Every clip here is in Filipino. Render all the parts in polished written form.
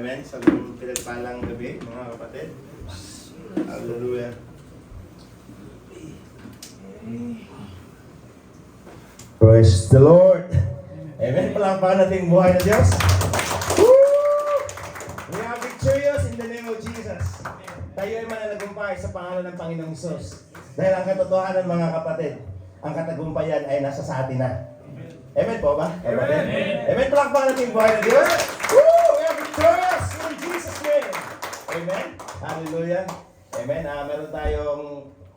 Amen. Sa mga pinagpalang gabi, mga kapatid. Hallelujah. Praise the Lord. Amen. Palakpakan natin buhay na Diyos. Woo! We are victorious in the name of Jesus. Tayo ay mananagumpay sa pangalan ng Panginoong Hesus. Dahil ang katotohanan, mga kapatid, ang katagumpayan ay nasa sa atin na. Amen po ba? Kapatid? Amen. Palakpakan natin buhay na Diyos. Woo! We are victorious in Jesus' name. Amen. Hallelujah. Amen. Meron tayong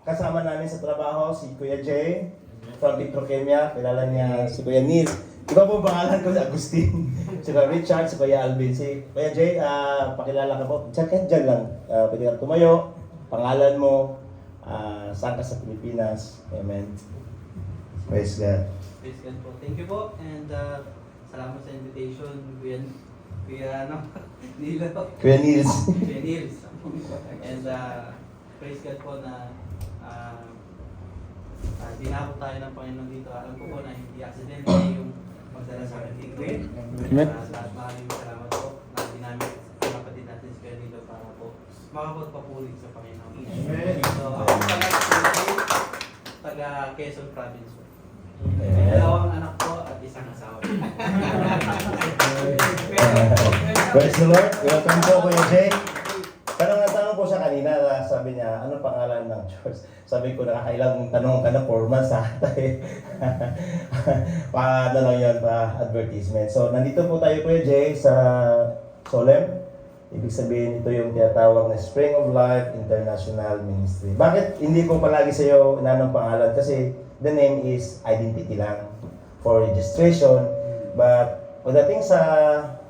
kasama namin sa trabaho, si Kuya Jay from Petrokemia. Kilala niya si Kuya Neil. Iba po pangalan ko si Agustin. Si Kuya Richard, si Kuya Alvin. Si Kuya Jay, pakilala ka po. Diyan lang. Pwede ka tumayo. Pangalan mo. Saan ka sa Pilipinas. Amen. Praise God. Praise God po. Thank you po. And salamat sa invitation. Kuya Nilo. Kuya Nils. Kuya Nils. And praise God po na dinako tayo ng Panginoon dito. Alam ko po na hindi accidentally yung magdala sa akin dito. At maraming salamat po na dinamit ang kapatid natin si Kuya Nilo para po makapagpapulit sa Panginoon. Amen. So ako taga Quezon Province po. Dalawang anak ko at isang asawa. Praise the Lord. Welcome po, Kuya Jay. Tanong po siya kanina, sabi niya, ano pangalan ng church? Sabi ko, nakakailang tanong ka na 4 months ha. Paano lang yun, advertisement. So, nandito po tayo, Kuya Jay, sa Solem. Ibig sabihin, ito yung tinatawag na Spring of Life International Ministry. Bakit hindi ko palagi sa iyo inanong pangalan? Kasi the name is identity lang for registration. But pagdating sa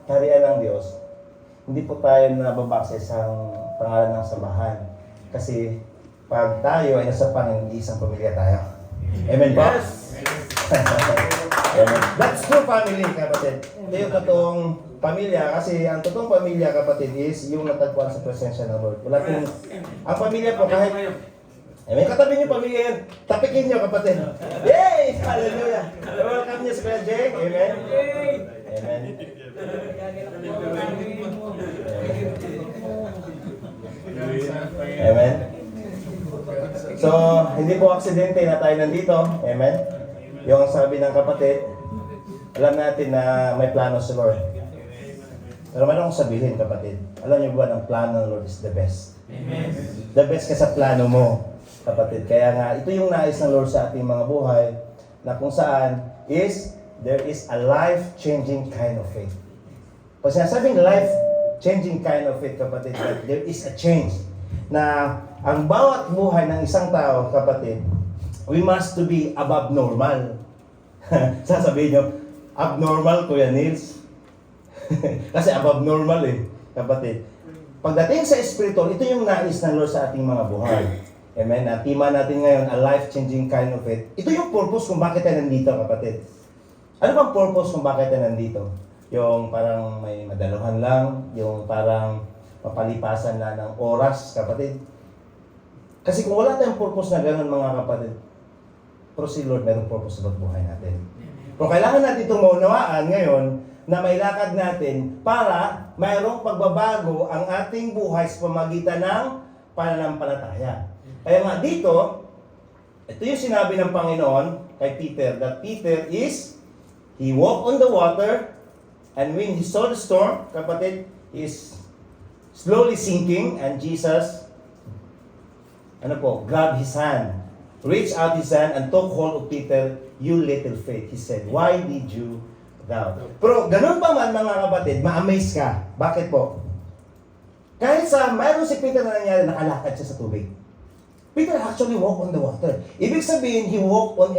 kaharian ng Diyos, hindi po tayo nababase sa pangalan ng samahan. Kasi pag tayo ay nasa Panginoon, isang pamilya tayo. Amen po? Yes! Amen. That's true family, kapatid. Ito yung totoong pamilya. Kasi ang totoong pamilya, kapatid, is yung natagpuan sa presensya ng Lord. Wala kung ang pamilya po kahit Amen. Katabi niyo pamilya yan. Tapikin niyo, kapatid. Yay! Hallelujah! Welcome niyo sa Kuya Jay. Amen. Amen. Amen. So, hindi po aksidente na tayo nandito. Amen. Yung sabi ng kapatid, alam natin na may plano si Lord. Pero meron akong sabihin, kapatid. Alam niyo ba, ang plano ng Lord is the best. Amen. The best ka sa plano mo, kapatid. Kaya nga, ito yung nais ng Lord sa ating mga buhay na kung saan is there is a life-changing kind of faith. Pag sinasabing life-changing kind of faith, kapatid, there is a change na ang bawat buhay ng isang tao, kapatid, we must to be above normal. Sasabihin nyo, abnormal, Kuya Nils. Kasi above normal kapatid. Pagdating sa spiritual, ito yung nais ng Lord sa ating mga buhay. Amen. Ang tema natin ngayon, a life-changing kind of faith. Ito yung purpose kung bakit tayo nandito, kapatid. Ano bang purpose kung bakit tayo nandito? Yung parang may madaluhan lang, yung parang mapalipasan na ng oras, kapatid. Kasi kung wala tayong purpose na gano'n, mga kapatid, pero si Lord mayroong purpose sa buhay natin. Kung kailangan natin itong maunawaan ngayon, na may lakad natin para mayroong pagbabago ang ating buhay sa pamagitan ng pananampalataya. Kaya nga dito, ito yung sinabi ng Panginoon kay Peter, that Peter is, he walked on the water, and when he saw the storm, kapatid, is slowly sinking, and Jesus, grabbed his hand, reached out his hand, and took hold of Peter, you little faith. He said, why did you doubt? Pero ganun pa man, mga kapatid, ma-amaze ka. Bakit po? Kahit sa mayroon si Peter na nangyari, nakalakad siya sa tubig. Peter actually walked on the water. Ibig sabihin, he walked on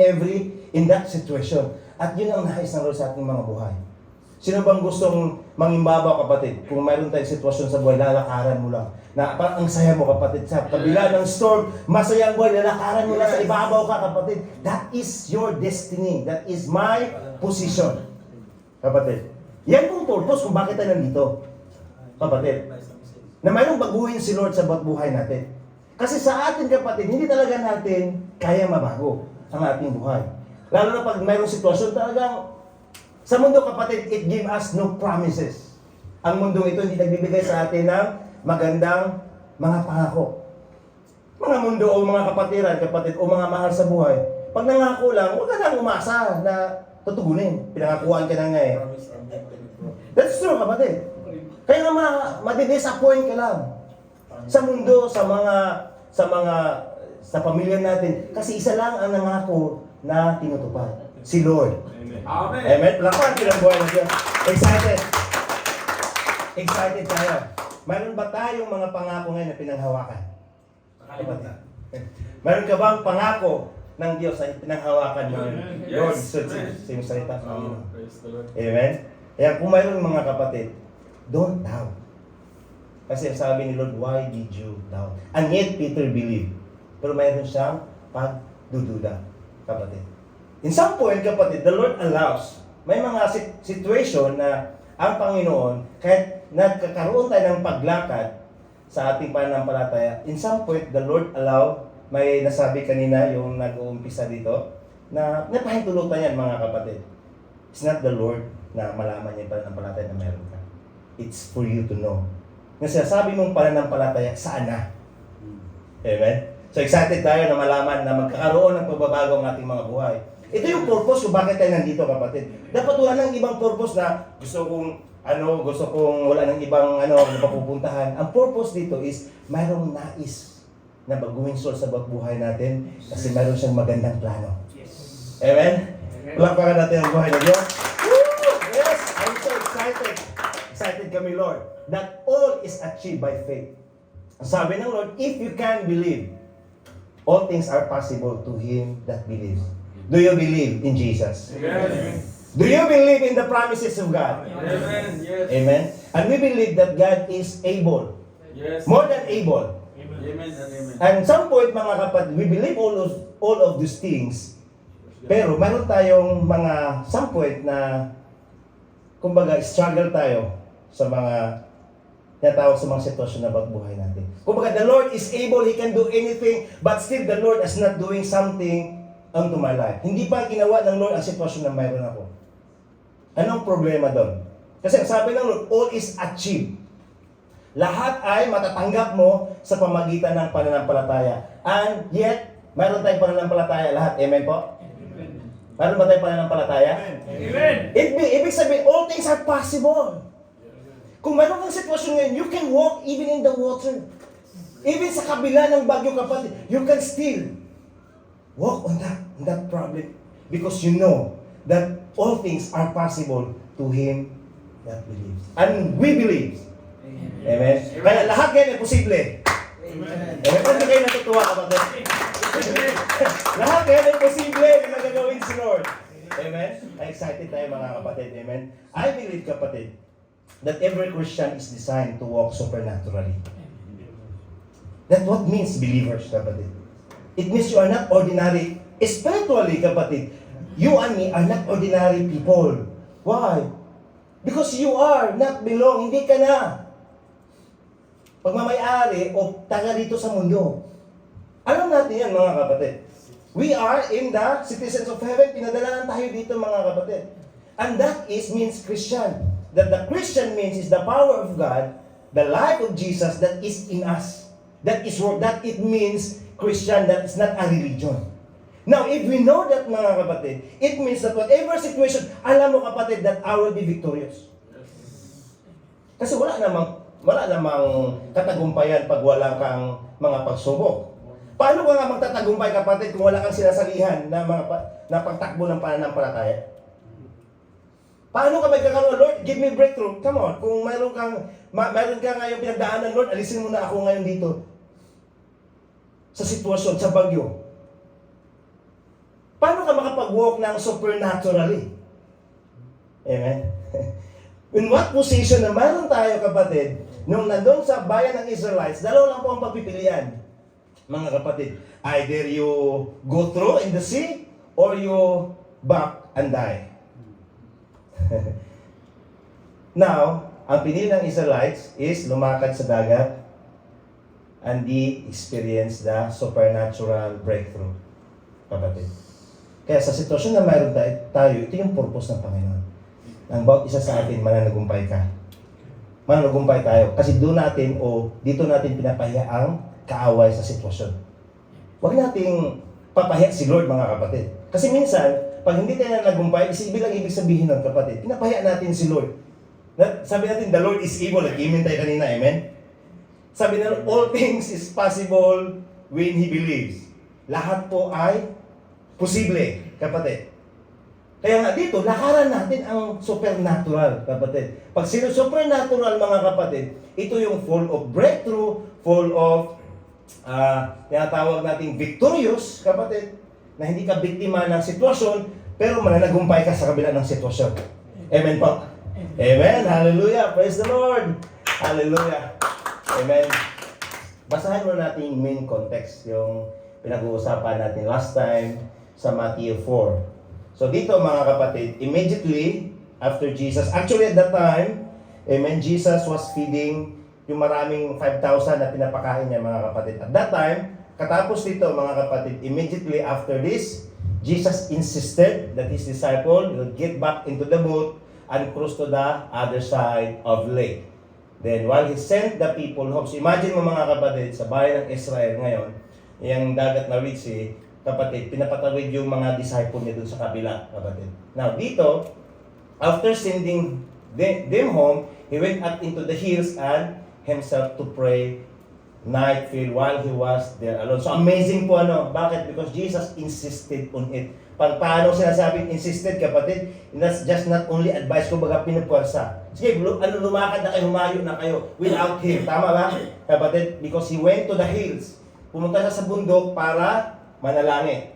in that situation. At yun ang nais ng Lord sa ating mga buhay. Sino bang gustong mangimbabaw, kapatid? Kung mayroon tayong sitwasyon sa buhay, lalakaran mo lang. Na parang ang saya mo, kapatid. Sa kabila ng storm, masaya ang buhay, lalakaran mo lang sa ibabaw ka, kapatid. That is your destiny. That is my position. Kapatid. Yan pong purpose kung bakit tayo nandito. Kapatid. Na mayroong baguhin si Lord sa buhay natin. Kasi sa atin, kapatid, hindi talaga natin kaya mabago ang ating buhay. Lalo na pag mayroong sitwasyon talagang sa mundo, kapatid, it give us no promises. Ang mundong ito hindi nagbibigay sa atin ng magandang mga pangako. Mga mundo o mga kapatid o mga mahal sa buhay, pag nangako lang, huwag ka nang umasa na tutugunin. Pinangakuan ka na nga eh. That's true, kapatid. Kaya nga madidisappoint ka lang sa mundo, sa pamilya natin. Kasi isa lang ang nangako na tinutupad. Si Lord. Amen. Amen. Lakuan ng buhay ng Diyos. Excited. Excited tayo. Mayroon ba tayong mga pangako ngayon na pinanghawakan? Mayroon ka bang pangako ng Diyos na pinanghawakan mo? Lord, sa yung salita ng Panginoon. Praise the Lord. Amen? Kaya kung mayroon mga kapatid, don't doubt. Kasi sabi ni Lord, why did you doubt? And yet Peter believed. Pero mayroon siyang pagdududa, kapatid. In some point, kapatid, the Lord allows. May mga situation na ang Panginoon, kahit nagkakaroon tayo ng paglakad sa ating pananampalataya, in some point, the Lord allow, may nasabi kanina yung nag-uumpisa dito, na napahintulutan yan mga kapatid. It's not the Lord na malaman niya yung pananampalataya na meron ka. It's for you to know. Kasi sabi mong pananampalataya, saan na? Amen? So excited tayo na malaman na magkakaroon ng pagbabago ang ating mga buhay. Ito yung purpose kung bakit tayo nandito, kapatid. Dapat wala ng ibang purpose na gusto kong wala ng ibang papupuntahan. Ang purpose dito is mayroong nais na baguhin soul sa buhay natin kasi mayroon siyang magandang plano. Amen? Palakpakan natin ang buhay ng Diyos. Woo! Yes! I'm so excited. Excited kami, Lord, that all is achieved by faith. Sabi ng Lord, if you can believe, all things are possible to him that believes. Do you believe in Jesus? Yes. Do you believe in the promises of God? Amen. Yes. Amen. And we believe that God is able. Yes. More than able. Amen and amen. And some point, mga kapatid, we believe all of these things. Pero meron tayong some point na kumbaga struggle tayo sa mga tinatawag sa mga sitwasyon na buhay natin. Kumbaga, the Lord is able, He can do anything, but still the Lord is not doing something unto my life. Hindi pa ginawa ng Lord ang sitwasyon na mayroon ako. Anong problema doon? Kasi sabi ng Lord, all is achieved. Lahat ay matatanggap mo sa pamagitan ng pananampalataya. And yet, mayroon tayong pananampalataya lahat. Amen po? Mayroon ba tayong pananampalataya? Amen. Ibig sabihin, all things are possible. Kung mayroon kang sitwasyon ngayon, you can walk even in the water. Even sa kabila ng bagyo, kapatid, you can still walk on that problem. Because you know that all things are possible to him that believes. And we believe. Amen. Kaya lahat ngayon ay posible. Amen. Amen. Kung kayo natutuwa, kapatid. Lahat ngayon ay posible na nagagawin si Lord. Amen. Excited tayo mga kapatid. Amen. I believe, kapatid, that every Christian is designed to walk supernaturally. That's what means believers, kapatid. It means you are not ordinary. Spiritually, kapatid, you and me are not ordinary people. Why? Because you are not belong. Hindi ka na pagmamayari o taga dito sa mundo. Alam natin yan, mga kapatid. We are in the citizens of heaven. Pinadala lang tayo dito, mga kapatid. And that means Christian. That the Christian means is the power of God, the life of Jesus that is in us. That it means Christian, that is not a religion. Now, if we know that, mga kapatid, it means that whatever situation, alam mo, kapatid, that I will be victorious. Kasi wala namang katagumpayan pag wala kang mga pagsubok. Paano ka nga magtatagumpay, kapatid, kung wala kang sinasalihan na pagtakbo ng pananampalataya? Paano ka magkakaroon, Lord, give me breakthrough? Come on, kung mayroon ka ngayong pinagdaanan, Lord, alisin mo na ako ngayon dito. Sa sitwasyon, sa bagyo. Paano ka makapag-walk ng supernaturally? Amen? In what position na mayroon tayo, kapatid, nung nandun sa bayan ng Israelites, dalawa lang po ang pagpipilian, mga kapatid. Either you go through in the sea, or you back and die. Now, ang pinili ng Israelites is lumakad sa dagat and they experience the supernatural breakthrough. Kapatid. Kaya sa sitwasyon na mayroon tayo, ito yung purpose ng Panginoon. Ang bawat isa sa atin, mananagumpay ka. mananagumpay tayo. Kasi doon natin o dito natin pinapahiya ang kaaway sa sitwasyon. Huwag nating papahiya si Lord, mga kapatid. Kasi minsan, pag hindi tayo nagumpay, bilang ibig sabihin ng kapatid, pinapahiya natin si Lord. Sabi natin, the Lord is able. Nag-imin tayo kanina, amen? Sabi na, all things is possible when He believes. Lahat po ay posible, kapatid. Kaya nga dito, lakaran natin ang supernatural, kapatid. Pag supernatural, mga kapatid, ito yung full of breakthrough, full of, tinatawag nating victorious, kapatid, na hindi ka biktima ng sitwasyon, pero mananagumpay ka sa kabila ng sitwasyon. Amen po? Amen. Hallelujah. Praise the Lord. Hallelujah. Amen. Basahin mo natin yung main context, yung pinag-uusapan natin last time sa Matthew 4. So dito, mga kapatid, immediately after Jesus, actually at that time, amen, Jesus was feeding yung maraming 5,000 na pinapakain niya, mga kapatid. At that time, katapos dito, mga kapatid, immediately after this, Jesus insisted that his disciple will get back into the boat and cross to the other side of the lake. Then, while he sent the people home, so imagine mo, mga kapatid, sa bayan ng Israel ngayon, yung dagat na Red Sea, kapatid, pinapatawid yung mga disciple niya dun sa kabila, kapatid. Now, dito, after sending them home, he went up into the hills and himself to pray night field while he was there alone. So, amazing po ano. Bakit? Because Jesus insisted on it. Paano sinasabing insisted, kapatid? That's just not only advice, kumbaga pinupwersa. Sige, lumakad na kayo, humayo na kayo without him. Tama ba, kapatid? Because he went to the hills. Pumunta siya sa bundok para manalangin.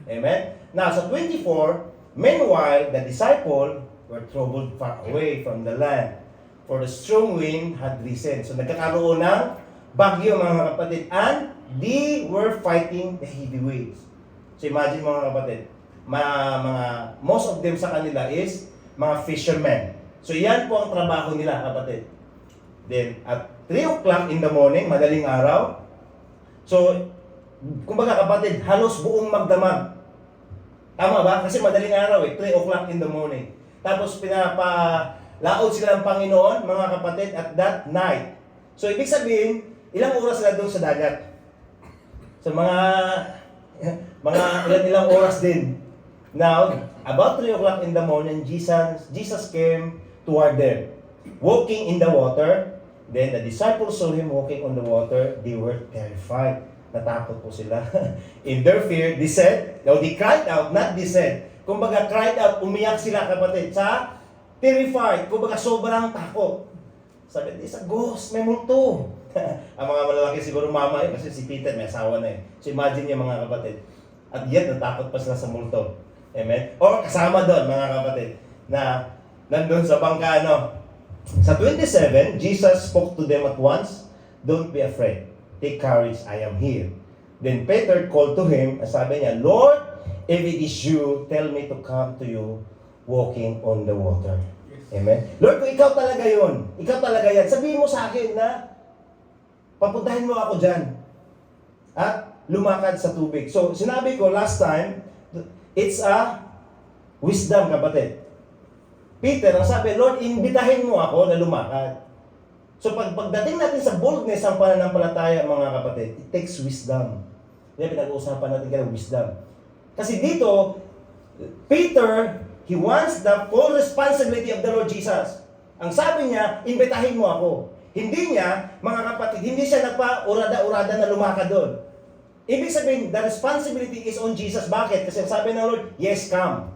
Amen? Now, sa 24, meanwhile, the disciple were troubled far away from the land, for the strong wind had risen. So, nagkakaroon ng bagyo, mga kapatid, and they were fighting the heavy waves. So, imagine, mga kapatid, most of them sa kanila is mga fishermen. So, yan po ang trabaho nila, kapatid. Then, at 3 o'clock in the morning, madaling araw, so, kumbaga, kapatid, halos buong magdamag. Tama ba? Kasi madaling araw 3 o'clock in the morning. Tapos pinapalaod sila ng Panginoon, mga kapatid, at that night. So, ibig sabihin, ilang oras sila doon sa dagat? So, ilang oras din. Now, about 3 o'clock in the morning, Jesus came toward them, walking in the water. Then the disciples saw him walking on the water. They were terrified. Natakot po sila. In their fear, they cried out, not they said. Kumbaga, cried out, umiyak sila, kapatid, sa terrified. Kumbaga, sobrang takot. Sabi, it's a ghost, may multo. Ang mga malalaki siguro mama yun, kasi si Peter may asawa na eh. So imagine niya, mga kapatid. At yet, natakot pa sila sa multo. Amen? Or kasama doon, mga kapatid, na nandun sa bangka, Sa 27, Jesus spoke to them at once, don't be afraid. Take courage, I am here. Then Peter called to him, sabi niya, Lord, if it is you, tell me to come to you walking on the water. Amen? Lord, kung ikaw talaga yun, ikaw talaga yan, sabihin mo sa akin na papuntahin mo ako dyan at lumakad sa tubig. So, sinabi ko last time, it's a wisdom, kapatid. Peter, ang sabi, Lord, imbitahin mo ako na lumakad. So pagdating natin sa boldness ang pananampalataya, mga kapatid, it takes wisdom. Kaya pinag-uusapan natin kaya wisdom. Kasi dito, Peter, he wants the full responsibility of the Lord Jesus. Ang sabi niya, imbitahin mo ako. Hindi niya, mga kapatid, hindi siya nagpa-urada-urada na lumakad doon. Ibig sabihin, the responsibility is on Jesus. Bakit? Kasi sabi ng Lord, yes, come.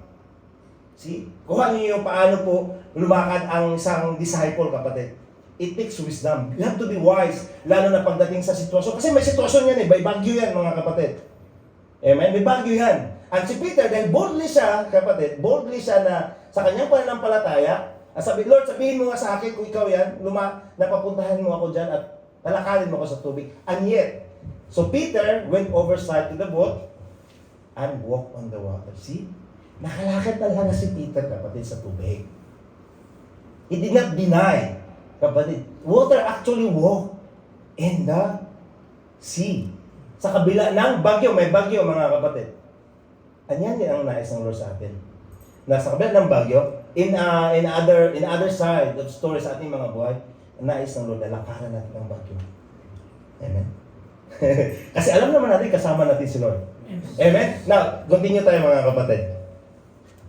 See? Kuha niyo yung paano po lumakad ang isang disciple, kapatid. It takes wisdom. You have to be wise, lalo na pagdating sa sitwasyon. Kasi may sitwasyon yan may bagyo yan, mga kapatid. Amen? May bagyo yan. At si Peter, dahil boldly siya, kapatid, boldly siya na sa kanyang pananampalataya, sabi, Lord, sabihin mo nga sa akin kung ikaw yan, napapuntahan mo ako dyan at lalakarin mo ako sa tubig. And yet, so Peter went overside to the boat and walked on the water. See? Nakalakad talaga si Peter, kapatid, sa tubig. He did not deny. Kapatid, water actually walk in the sea. Sa kabila ng bagyo, may bagyo, mga kapatid. Anyan din ang nais ng Lord sa atin. Na sa kabila ng bagyo, in other side of stories sa ating mga buhay, nais ng Lord na lakaran natin ang bagyo. Amen? Kasi alam naman natin, kasama natin si Lord. Amen? Now, continue tayo mga kapatid.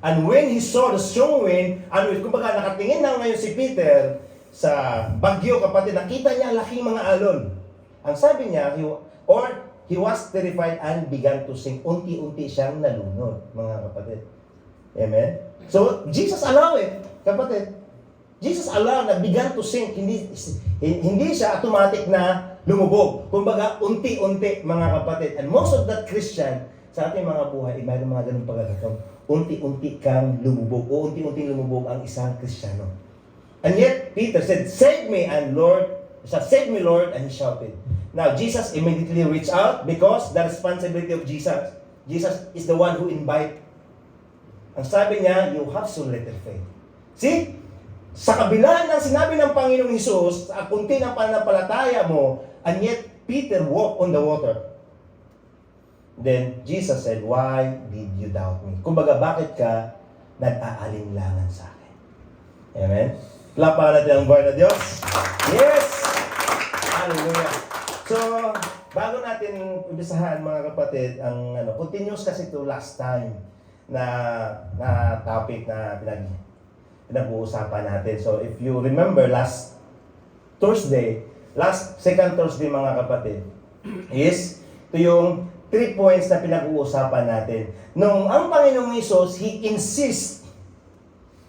And when he saw the strong wind, kumbaga nakatingin na ngayon si Peter sa bagyo, kapatid, nakita niya laking mga alon. Ang sabi niya, he was terrified and began to sink. Unti-unti siyang nalunod, mga kapatid. Amen? So, Jesus allowed it, kapatid. Jesus allowed na began to sink. Hindi siya automatic na lumubog. Kumbaga, unti-unti, mga kapatid. And most of that Christian, sa ating mga buhay, mayroon mga ganung pagkakataon. Unti-unti kang lumubog o unti-unti lumubog ang isang Kristiyano. And yet, Peter said, "Save me, and Lord," "Save me, Lord," and he shouted. Now, Jesus immediately reached out because the responsibility of Jesus is the one who invite. Ang sabi niya, you have so little faith. See? Sa kabila ng sinabi ng Panginoong Hesus, sa kunti ng pananampalataya mo, and yet Peter walked on the water. Then Jesus said, "Why did you doubt me?" Kumbaga, bakit ka nag-aalinlangan sa akin? Amen? Lapahan natin ang buhay na Diyos. Yes! Hallelujah! So, bago natin umpisahan mga kapatid, ang continuous kasi ito last time na topic na pinag-uusapan natin. So, if you remember last second Thursday mga kapatid, is ito yung 3 points na pinag-uusapan natin. Nung ang Panginoong Hesus, He insists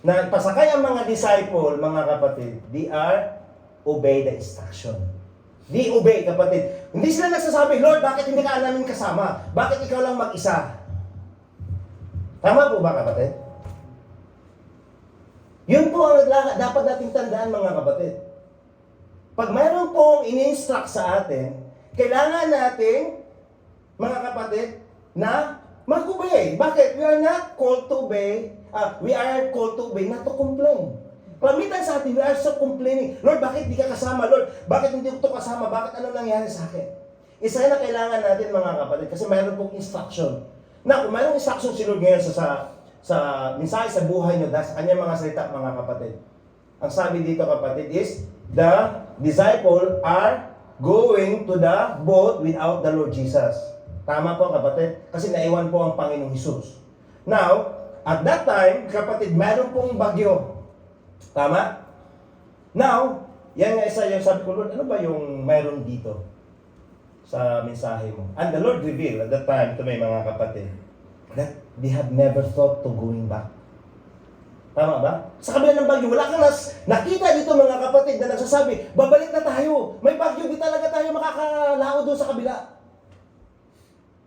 na pasakay ang mga disciple, mga kapatid, they are obey the instruction. They obey, kapatid. Hindi sila nagsasabi, "Lord, bakit hindi ka namin kasama? Bakit ikaw lang mag-isa?" Tama po ba, kapatid? Yun po ang dapat nating tandaan, mga kapatid. Pag mayroon pong ini-instruct sa atin, kailangan natin, mga kapatid, na mag-obey. Bakit? We are not called to obey. We are called to obey, not to complain. Kalamitan sa atin, we are so complaining. "Lord, bakit di ka kasama? Lord, bakit hindi ko kasama? Bakit ano nangyari sa akin?" Isa na kailangan natin, mga kapatid, kasi mayroon pong instruction. Na kung mayroong instruction si Lord ngayon sa mensahe sa buhay nyo, dahil sa kanyang mga salita, mga kapatid. Ang sabi dito, kapatid, is the disciple are going to the boat without the Lord Jesus. Tama po, kapatid? Kasi naiwan po ang Panginoong Hesus. Now, at that time, kapatid, mayroon pong bagyo. Tama? Now, yan nga isa yung sabi ko, "Lord, ano ba yung mayroon dito sa mensahe mo?" And the Lord revealed at that time to may mga kapatid that they have never thought to going back. Tama ba? Sa kabila ng bagyo, wala kang nakita dito, mga kapatid, na nagsasabi, "Babalik na tayo. May bagyo, di talaga tayo makakalao doon sa kabila."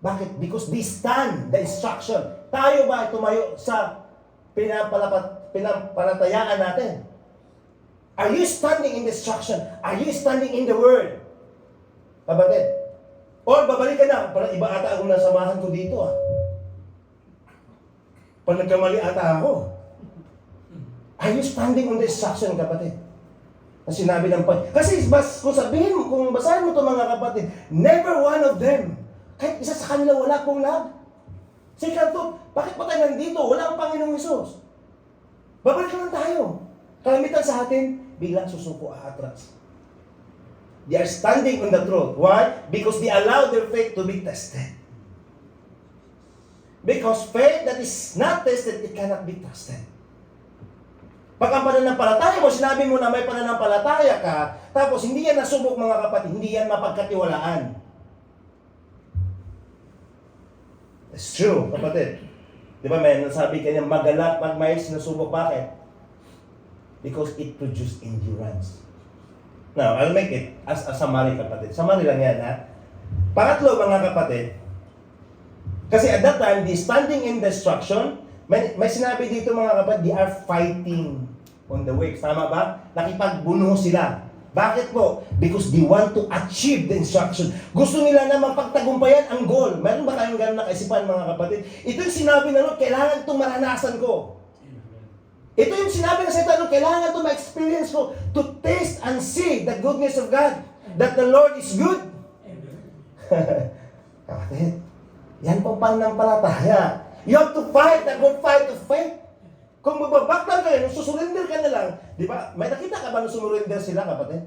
Bakit? Because they stand the instruction. Tayo ba tumayo sa pinapalatayaan natin? Are you standing in the instruction? Are you standing in the word? Kapatid. Or babalik ka na, parang iba ata akong nasamahan ko dito Pag nagkamali ata ako. Are you standing on the instruction, kapatid? Na sinabi ng Panginoon. Kasi kung sabihin mo, kung basahin mo ito, mga kapatid, never one of them, kahit isa sa kanila wala pong lag. Second to, bakit pa tayo nandito? Wala ang Panginoong Hesus. Babalik lang tayo. Kalamitan sa atin, biglang susuko aatras. They are standing on the truth. Why? Because they allow their faith to be tested. Because faith that is not tested, it cannot be trusted. Pag ang pananampalataya mo, sinabi mo na may pananampalataya ka, tapos hindi yan nasubok, mga kapatid, hindi yan mapagkatiwalaan. It's true, kapatid. Di ba, may nasabi kanya, magalak, magmay, sinusubok. Bakit? Because it produced endurance. Now, I'll make it as a summary, kapatid. Summary lang yan, ha? Pangatlo, mga kapatid, kasi at that time, the standing in destruction, may sinabi dito, mga kapatid, they are fighting on the waves. Tama ba? Nakipagbuno sila. Bakit po? Because they want to achieve the instruction. Gusto nila na mapagtagumpayan ang goal. Meron ba kayong gano'n na kaisipan, mga kapatid? Ito yung sinabi na Lord, kailangan itong maranasan ko. Ito yung sinabi na sa Lord, kailangan itong ma-experience ko to taste and see the goodness of God. That the Lord is good. Kapatid, yan po pananampalataya. You have to fight the good fight of faith. Kung magbabaktan ka rin, susurrender ka na lang, lang. Di ba? May nakita ka ba nung sumurrender sila, kapatid?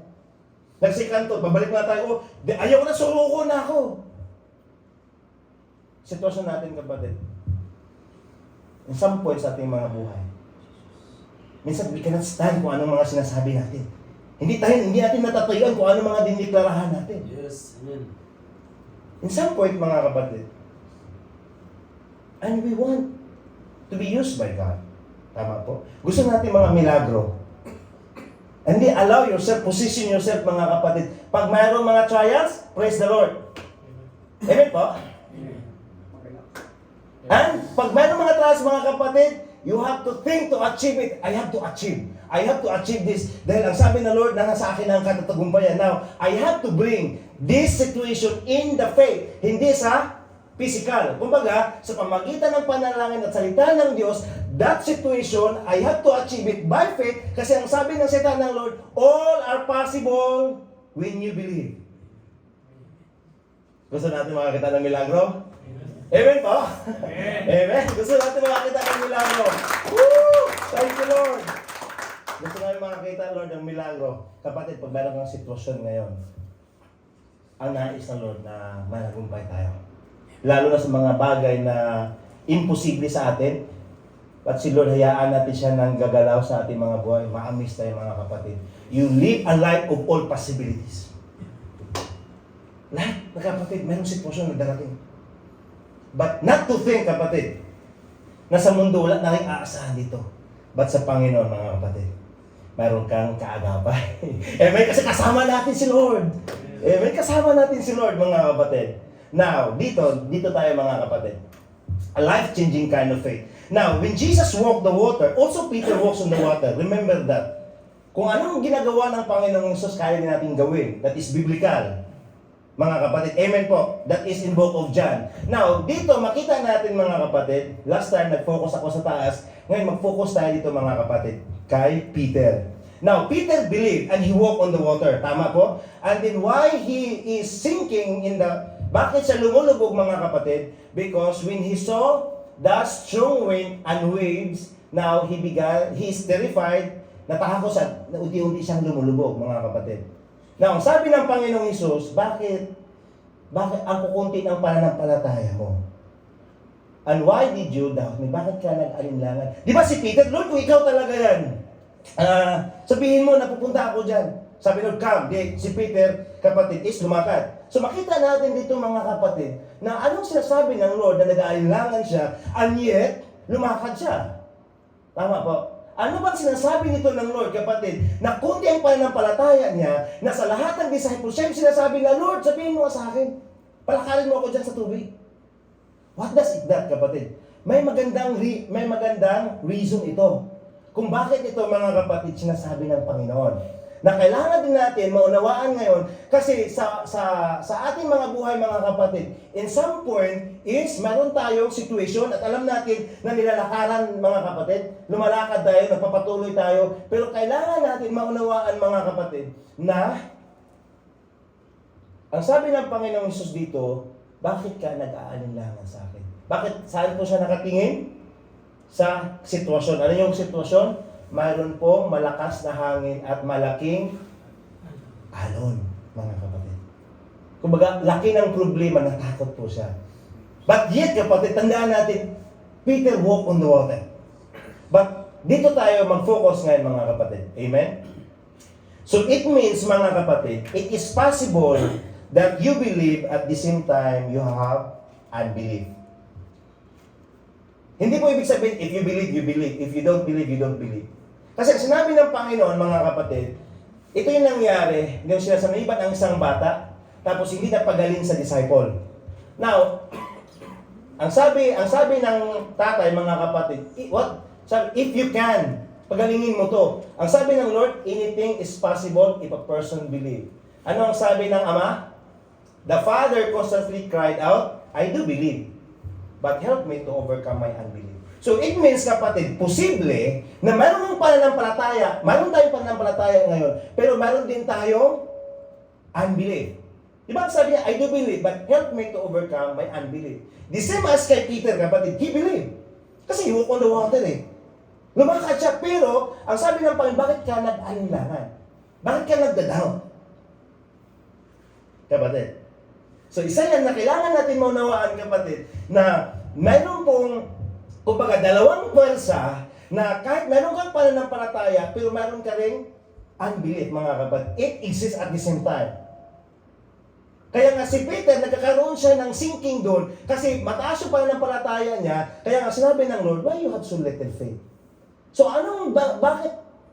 Nagsikanto, babalik na tayo, ayaw na, sumuko na ako. Sitwasyon natin, kapatid. In some point sa ating mga buhay, minsan we cannot stand kung anong mga sinasabi natin. Hindi natin natatayuan kung anong mga diniklarahan natin. Yes, amen. In some point, mga kapatid, and we want to be used by God. Tama po? Gusto natin mga milagro. And then allow yourself, position yourself, mga kapatid. Pag mayroong mga trials, praise the Lord. Amen po? And pag mayroong mga trials, mga kapatid, you have to think to achieve it. I have to achieve. I have to achieve this. Dahil ang sabi ng Lord na nasa akin ang katatagumpayan. Now, I have to bring this situation in the faith. Hindi sa physical. Kumbaga, sa pamagitan ng panalangin at salita ng Diyos, that situation, I have to achieve it by faith. Kasi ang sabi ng salita ng Lord, all are possible when you believe. Gusto natin makakita ng milagro? Amen po? Amen. Gusto natin makakita ng milagro. Woo! Thank you, Lord. Gusto natin makakita, Lord, ng milagro. Kapatid, pag meron kang sitwasyon ngayon, ang nais ng Lord na managumpay tayo. Lalo na sa mga bagay na imposible sa atin. At si Lord, hayaan natin siya nang gagalaw sa ating mga buhay. Ma-amaze tayo, mga kapatid. You live a life of all possibilities. Lahat, mga kapatid, mayroong sitwasyon na darating. But not to think, kapatid, na sa mundo wala na rin aasahan dito. But sa Panginoon, mga kapatid, mayroon kang kaagapay. Amen, kasi kasama natin si Lord. Amen, kasama natin si Lord, mga kapatid. Now, dito tayo, mga kapatid. A life-changing kind of faith. Now, when Jesus walked the water, also Peter walks on the water. Remember that. Kung anong ginagawa ng Panginoong Hesus, kaya din natin gawin. That is biblical. Mga kapatid, amen po. That is in book of John. Now, dito makita natin, mga kapatid, last time nag-focus ako sa taas, ngayon mag-focus tayo dito, mga kapatid, kay Peter. Now, Peter believed and he walked on the water. Tama po? And then why he is sinking in the... Bakit siya lumulubog, mga kapatid? Because when he saw the strong wind and waves, now he is terrified, natakot siya, na unti-unti siyang lumulubog, mga kapatid. Now, sabi ng Panginoong Hesus, bakit ang kukunti ng pananampalataya mo? And why did you doubt me? Bakit ka nag-alinlangan? Di ba si Peter, Lord, kung ikaw talaga yan, sabihin mo na pupunta ako dyan. Sabi Lord, come. Di, si Peter, kapatid, is lumakad. So makita natin dito, mga kapatid, na anong sinasabi ng Lord na nag-alinlangan siya, and yet, lumakad siya. Tama po. Ano bang sinasabi nito ng Lord, kapatid? Na kunti ang pananampalataya niya, na sa lahat ng disciples, siya yung sinasabi na, Lord, sabihin mo sa akin, palakarin mo ako dyan sa tubig. What does it that, kapatid? May magandang reason ito. Kung bakit ito, mga kapatid, sinasabi ng Panginoon. Na kailangan din natin maunawaan ngayon, kasi sa ating mga buhay, mga kapatid, in some point is meron tayong situation at alam natin na nilalakaran, mga kapatid, lumalakad tayo, nagpapatuloy tayo, pero kailangan natin maunawaan, mga kapatid, na ang sabi ng Panginoong Hesus dito, bakit ka nag-aalinlangan sa akin? Bakit? Saan po siya nakatingin? Sa sitwasyon. Ano yung sitwasyon? Mayroon pong malakas na hangin at malaking alon, mga kapatid. Kumbaga, laki ng problema, natakot po siya. But yet, kapatid, tandaan natin, Peter walked on the water. But dito tayo mag-focus ngayon, mga kapatid. Amen? So it means, mga kapatid, it is possible that you believe at the same time you have unbelief. Hindi po ibig sabihin, if you believe, you believe. If you don't believe, you don't believe. Kasi sinabi ng Panginoon, mga kapatid, ito yung nangyari, yung sinasaniban ng isang bata, tapos hindi napagaling sa disciple. Now, ang sabi ng tatay, mga kapatid, sabi, if you can, pagalingin mo to. Ang sabi ng Lord, anything is possible if a person believe. Ano ang sabi ng ama? The father constantly cried out, I do believe, but help me to overcome my unbelief. So it means, kapatid, posible na mayroon ng pananampalataya, mayroon tayong pananampalataya ngayon, pero mayroon din tayong unbelief. Diba sabi niya, I do believe, but help me to overcome my unbelief. The same as kay Peter, kapatid, he believed. Kasi he walked on the water eh. Lumakad siya, pero ang sabi ng Panginoon, bakit ka nag-alinlangan? Bakit ka nagda-down? Kapatid. So isa yan na kailangan natin maunawaan, kapatid, na mayroon pong, kumbaga, dalawang pwersa na kahit mayroon kang pananampalataya, pero mayroon ka ring unbelief, mga kapatid. It exists at the same time. Kaya nga si Peter, nagkakaroon siya ng sinking doon kasi mataas yung pananampalataya niya. Kaya nga sinabi ng Lord, why you have so little faith? So anong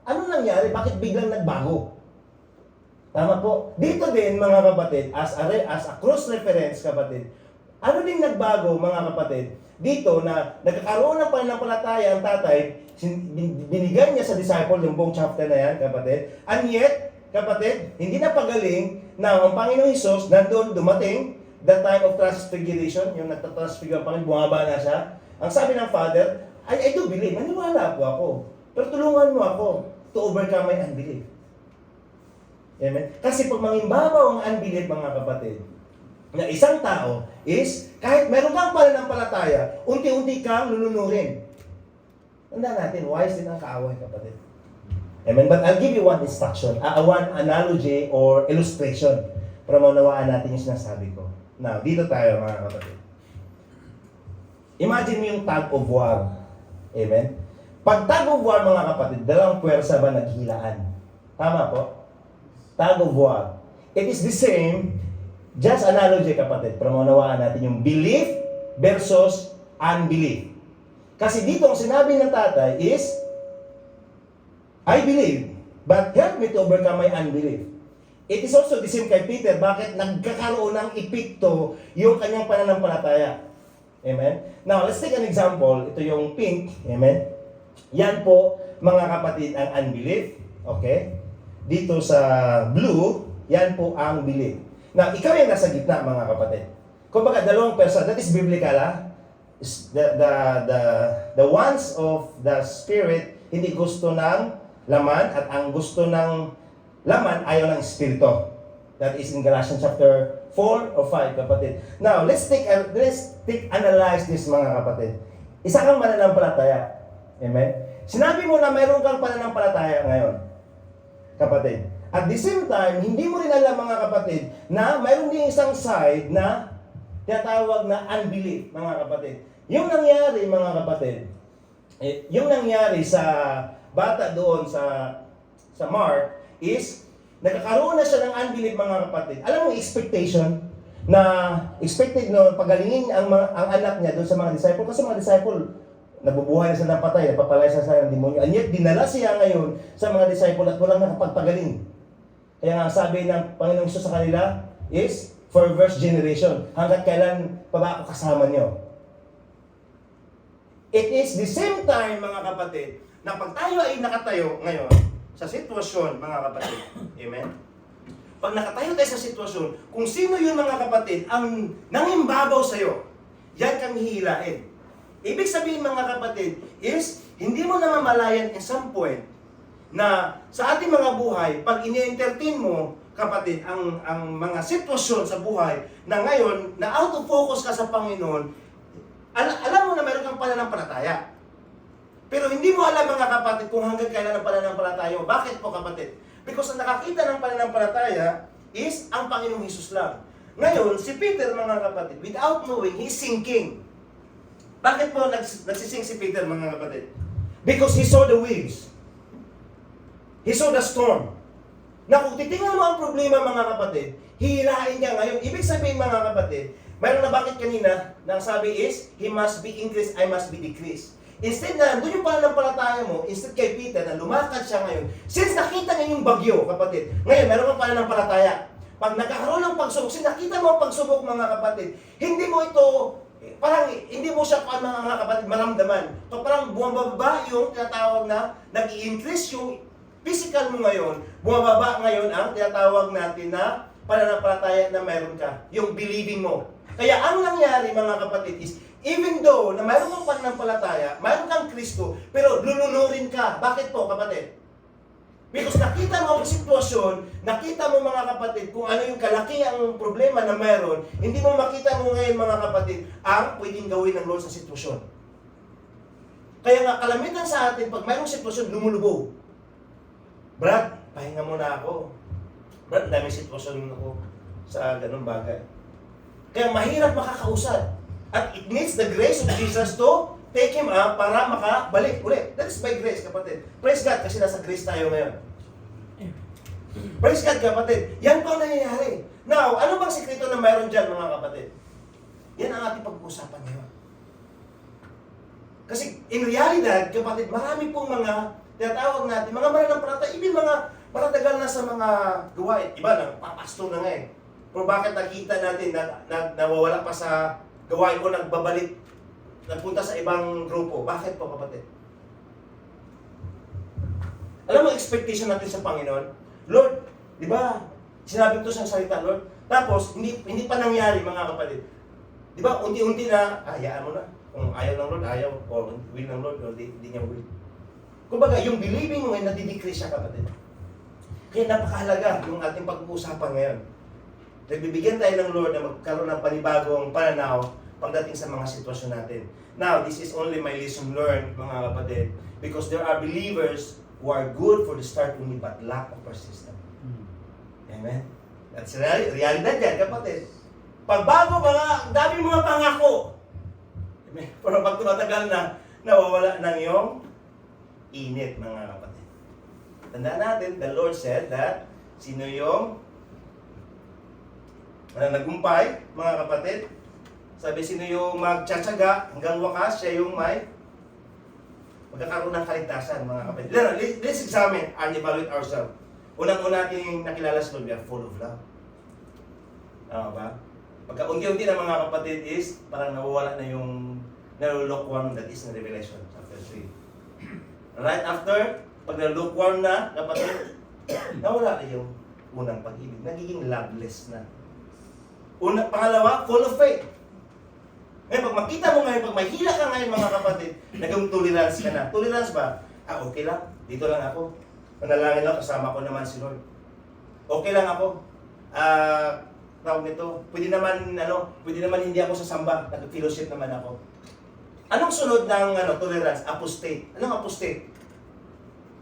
nangyari? Bakit biglang nagbago? Tama po. Dito din, mga kapatid, as a cross reference, kapatid, ano din nagbago, mga kapatid, dito na nagkakaroon ng pananampalataya ang tatay, binigyan niya sa disciple yung buong chapter na yan, kapatid. And yet, kapatid, hindi na pagaling na ang Panginoong Hesus nandun dumating, the time of transfiguration, yung nagtatransfigure ang Panginoon, bumaba na siya. Ang sabi ng Father, I do believe, maniwala po ako. Pero tulungan mo ako to overcome my unbelief. Amen? Kasi pag mangimbabaw ang unbelief, mga kapatid, na isang tao is, kahit meron kang pananampalataya, unti-unti kang lulunurin. Tandaan natin, wise din ang kaaway, kapatid. Amen? But I'll give you one instruction, one analogy or illustration para maunawaan natin yung sinasabi ko. Now, dito tayo, mga kapatid. Imagine mo yung tug of war. Amen? Pag tug of war, mga kapatid, dalawang puwersa ba naghilaan? Tama po? Tug of war. It is the same, just analogy, kapatid, para maunawaan natin yung belief versus unbelief. Kasi dito ang sinabi ng tatay is, I believe, but help me to overcome my unbelief. It is also the same kay Peter, bakit nagkakaroon ng epekto yung kanyang pananampalataya. Amen? Now, let's take an example. Ito yung pink. Amen? Yan po, mga kapatid, ang unbelief. Okay? Dito sa blue, yan po ang belief. Now, ikaw yung nasa gitna, mga kapatid. Kumbaga, dalawang person. That is biblical, The ones of the spirit, hindi gusto ng laman, at ang gusto ng laman, ayaw ng espiritu. That is in Galatians chapter 4 or 5, kapatid. Now, let's analyze this, mga kapatid. Isa kang mananampalataya. Amen? Sinabi mo na mayroon kang pananampalataya ngayon, kapatid. At the same time, hindi mo rin alam, mga kapatid, na mayroon din isang side na tinatawag na unbelief, mga kapatid. Yung nangyari, mga kapatid, yung nangyari sa bata doon sa Mark is, nagkakaroon na siya ng unbelief, mga kapatid. Alam mo, expectation na expected no pagalingin ang anak niya doon sa mga disciple. Kasi mga disciple, nabubuhay na siya ng patay, napapalay siya ng demonyo. And yet, dinala siya ngayon sa mga disciple at walang nakapagpagaling. Kaya nga sabi ng Panginoong Hesus sa kanila is, for first generation, hanggat kailan pa ba ako kasama niyo? It is the same time, mga kapatid, na pag tayo ay nakatayo ngayon sa sitwasyon, mga kapatid, amen? Pag nakatayo tayo sa sitwasyon, kung sino yun, mga kapatid, ang nangimbabaw sa'yo, yan kang hihilain. Ibig sabihin, mga kapatid, is hindi mo na mamalayan in some point na sa ating mga buhay, pag ini-entertain mo, kapatid, ang mga sitwasyon sa buhay na ngayon, na out of focus ka sa Panginoon, alam mo na meron kang pananampalataya. Pero hindi mo alam, mga kapatid, kung hanggang kailan ang pananampalataya. Bakit po, kapatid? Because ang nakakita ng pananampalataya is ang Panginoong Hesus lang. Ngayon, si Peter, mga kapatid, without knowing, he's sinking. Bakit po nagsising si Peter, mga kapatid? Because he saw the waves. He saw the storm. Na kung titingnan mo ang problema, mga kapatid, hihilain niya ngayon. Ibig sabihin, mga kapatid, mayroon na bakit kanina, na ang sabi is, he must be increased, I must be decreased. Instead na, doon yung pananampalataya mo, instead kay Peter, na lumakad siya ngayon, since nakita niya yung bagyo, kapatid, ngayon, meron kang pananampalataya. Pag nagkakaroon ng pagsubok, since nakita mo ang pagsubok, mga kapatid, hindi mo ito, parang hindi mo siya, mga kapatid, maramdaman. So parang bumababa yung tinatawag na, nag-i-increase yung physical mo ngayon, bumababa ngayon ang tinatawag natin na pananampalataya na meron ka, yung believing mo. Kaya ang nangyari, mga kapatid, is even though na mayroon kang pananampalataya, mayroon kang Kristo, pero lulunurin ka. Bakit po, kapatid? Because nakita mo ang sitwasyon, nakita mo, mga kapatid, kung ano yung kalaki ang problema na mayroon, hindi mo makita mo ngayon, mga kapatid, ang pwedeng gawin ng Lord sa sitwasyon. Kaya nga, kalamitan sa atin, pag mayroong sitwasyon, lumulubog. Brad, pahinga muna ako. Brad, daming sitwasyon ako sa ganung bagay. Kaya mahirap makakausad. At it needs the grace of Jesus to take him up para makabalik ulit. That is by grace, kapatid. Praise God, kasi nasa grace tayo ngayon. Praise God, kapatid. Yan po ang nangyayari. Now, ano bang sikreto na mayroon dyan, mga kapatid? Yan ang ating pag-uusapan ngayon. Kasi in realidad, kapatid, marami pong mga tinatawag natin, mga mananampalataya, even mga maratagal na sa mga gawain. Iba, nagpapasto na nga eh. Pero bakit nakita natin na nawawala pa sa gawain ko, nagbabalik, nagpunta sa ibang grupo? Bakit po, kapatid? Alam mo, expectation natin sa Panginoon, Lord, di ba, sinabi ko sa salita, Lord, tapos, hindi pa nangyari, mga kapatid. Di ba, unti-unti na, hayaan mo na. Kung ayaw ng Lord, ayaw. O will ng Lord, o hindi niya will. Kumbaga, yung believing mo ay nadidecrease siya, kapatid. Kaya napakahalaga yung ating pag-uusapan ngayon. Nagbibigyan tayo ng Lord na magkaroon ng panibagong pananaw pagdating sa mga sitwasyon natin. Now, this is only my lesson learned, mga kapatid, because there are believers who are good for the start only but lack of persistence. Amen? That's realidad yan, kapatid. Pagbago mga, daming mga pangako. Amen? Pero pag tumatagal na, nawawala ng iyong init, mga kapatid. Tandaan natin, the Lord said that sino yung nagumpay, mga kapatid. Sabi, sino yung magtsatsaga hanggang wakas, siya yung may magkakaroon ng kaligtasan, mga kapatid. Let's examine and evaluate ourselves. Unang-una natin nakilala sa Lord, we are full of love. Tama ba? Pagka unti-unti na, mga kapatid, is parang nawawala na yung nalulukwang that is in Revelation chapter 3. Right after, pag nalulukwang na, kapatid, nawala na yung unang pag-ibig. Nagiging loveless na. Pangalawa, full of faith. Ngayon, pag makita mo ngayon, pag mahila ka ngayon, mga kapatid, naging tolerance ka na. Tolerance ba? Okay lang. Dito lang ako. Manalangin lang, kasama ko naman si Lord. Okay lang ako. Tawag nito, pwede naman hindi ako sasamba. Nag-fellowship naman ako. Anong sunod ng tolerance? Apostate. Anong apostate?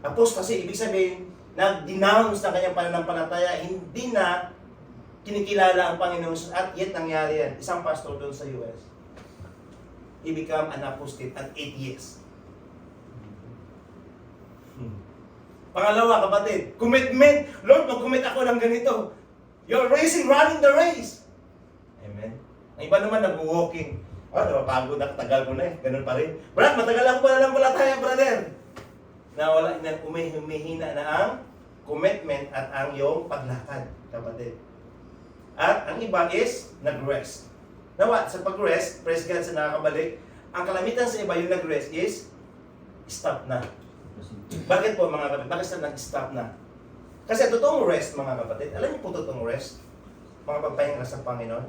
Apostasy, ibig sabihin, nag-denounce ng kanyang pananampalataya, hindi na kinikilala ang Panginoon at yet nangyari yan. Isang pastor doon sa US. He become an apostate at 8 years. Pangalawa, kapatid, commitment. Lord, mag-commit ako ng ganito. You're running the race. Amen. Ang iba naman nag-walking. Napapagod na, tagal ko na eh. Ganun pa rin. Brad, matagal ako pa na lang pala tayo, brother. Nawala na, humihina na ang commitment at ang iyong paglakad, kapatid. At ang iba is nag-rest. Nawa, sa pag-rest, praise God sa nakakabalik, ang kalamitan sa iba yung nag-rest is stop na. Bakit po, mga kapatid? Bakit sa nag-stop na? Kasi totoong rest, mga kapatid, alam niyo po totoong rest, mga pagpahinga sa Panginoon,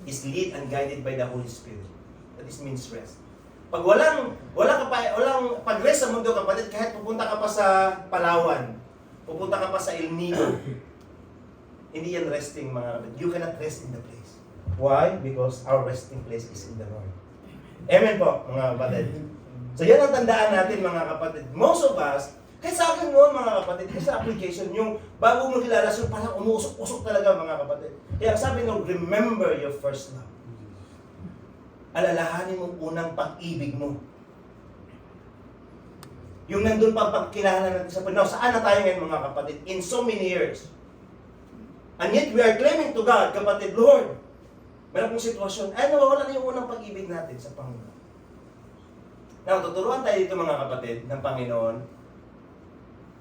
is lead and guided by the Holy Spirit. That is means rest. Pag walang pag-rest sa mundo, kapatid, kahit pupunta ka pa sa Palawan, pupunta ka pa sa El Nido, hindi yan resting, mga kapatid. You cannot rest in the place. Why? Because our resting place is in the Lord. Amen po, mga kapatid. So yan ang tandaan natin, mga kapatid. Most of us, kahit sa akin noon, mga kapatid, kasi sa application, yung bago mo kilala, so parang umusok-usok talaga, mga kapatid. Kaya sabi nung, remember your first love. Alalahanin mo unang pag-ibig mo. Yung nandun pa pagkilala natin sa Panginoon. Saan na tayo ngayon, mga kapatid? In so many years. And yet, we are claiming to God, kapatid, Lord, meron pong sitwasyon, nawawala na yung unang pag-ibig natin sa Panginoon. Now, tuturuan tayo dito, mga kapatid, ng Panginoon.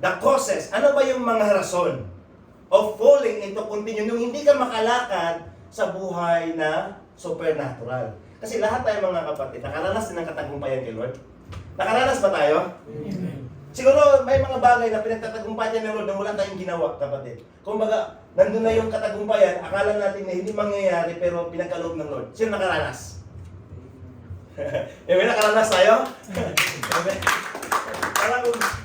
The causes, ano ba yung mga rason of falling into continuum, yung hindi ka makalakad sa buhay na supernatural. Kasi lahat tayo, mga kapatid, nakaranas din ng katagumpayan kay Lord. Nakaranas ba tayo? Amen. Siguro may mga bagay na pinagtatagumpayan ng Lord na wala tayong ginawa, kapatid. Kumbaga, nandun na yung katagumpayan, akala natin na hindi mangyayari pero pinagkaloob ng Lord. Sino nakaranas? May nakaranas tayo?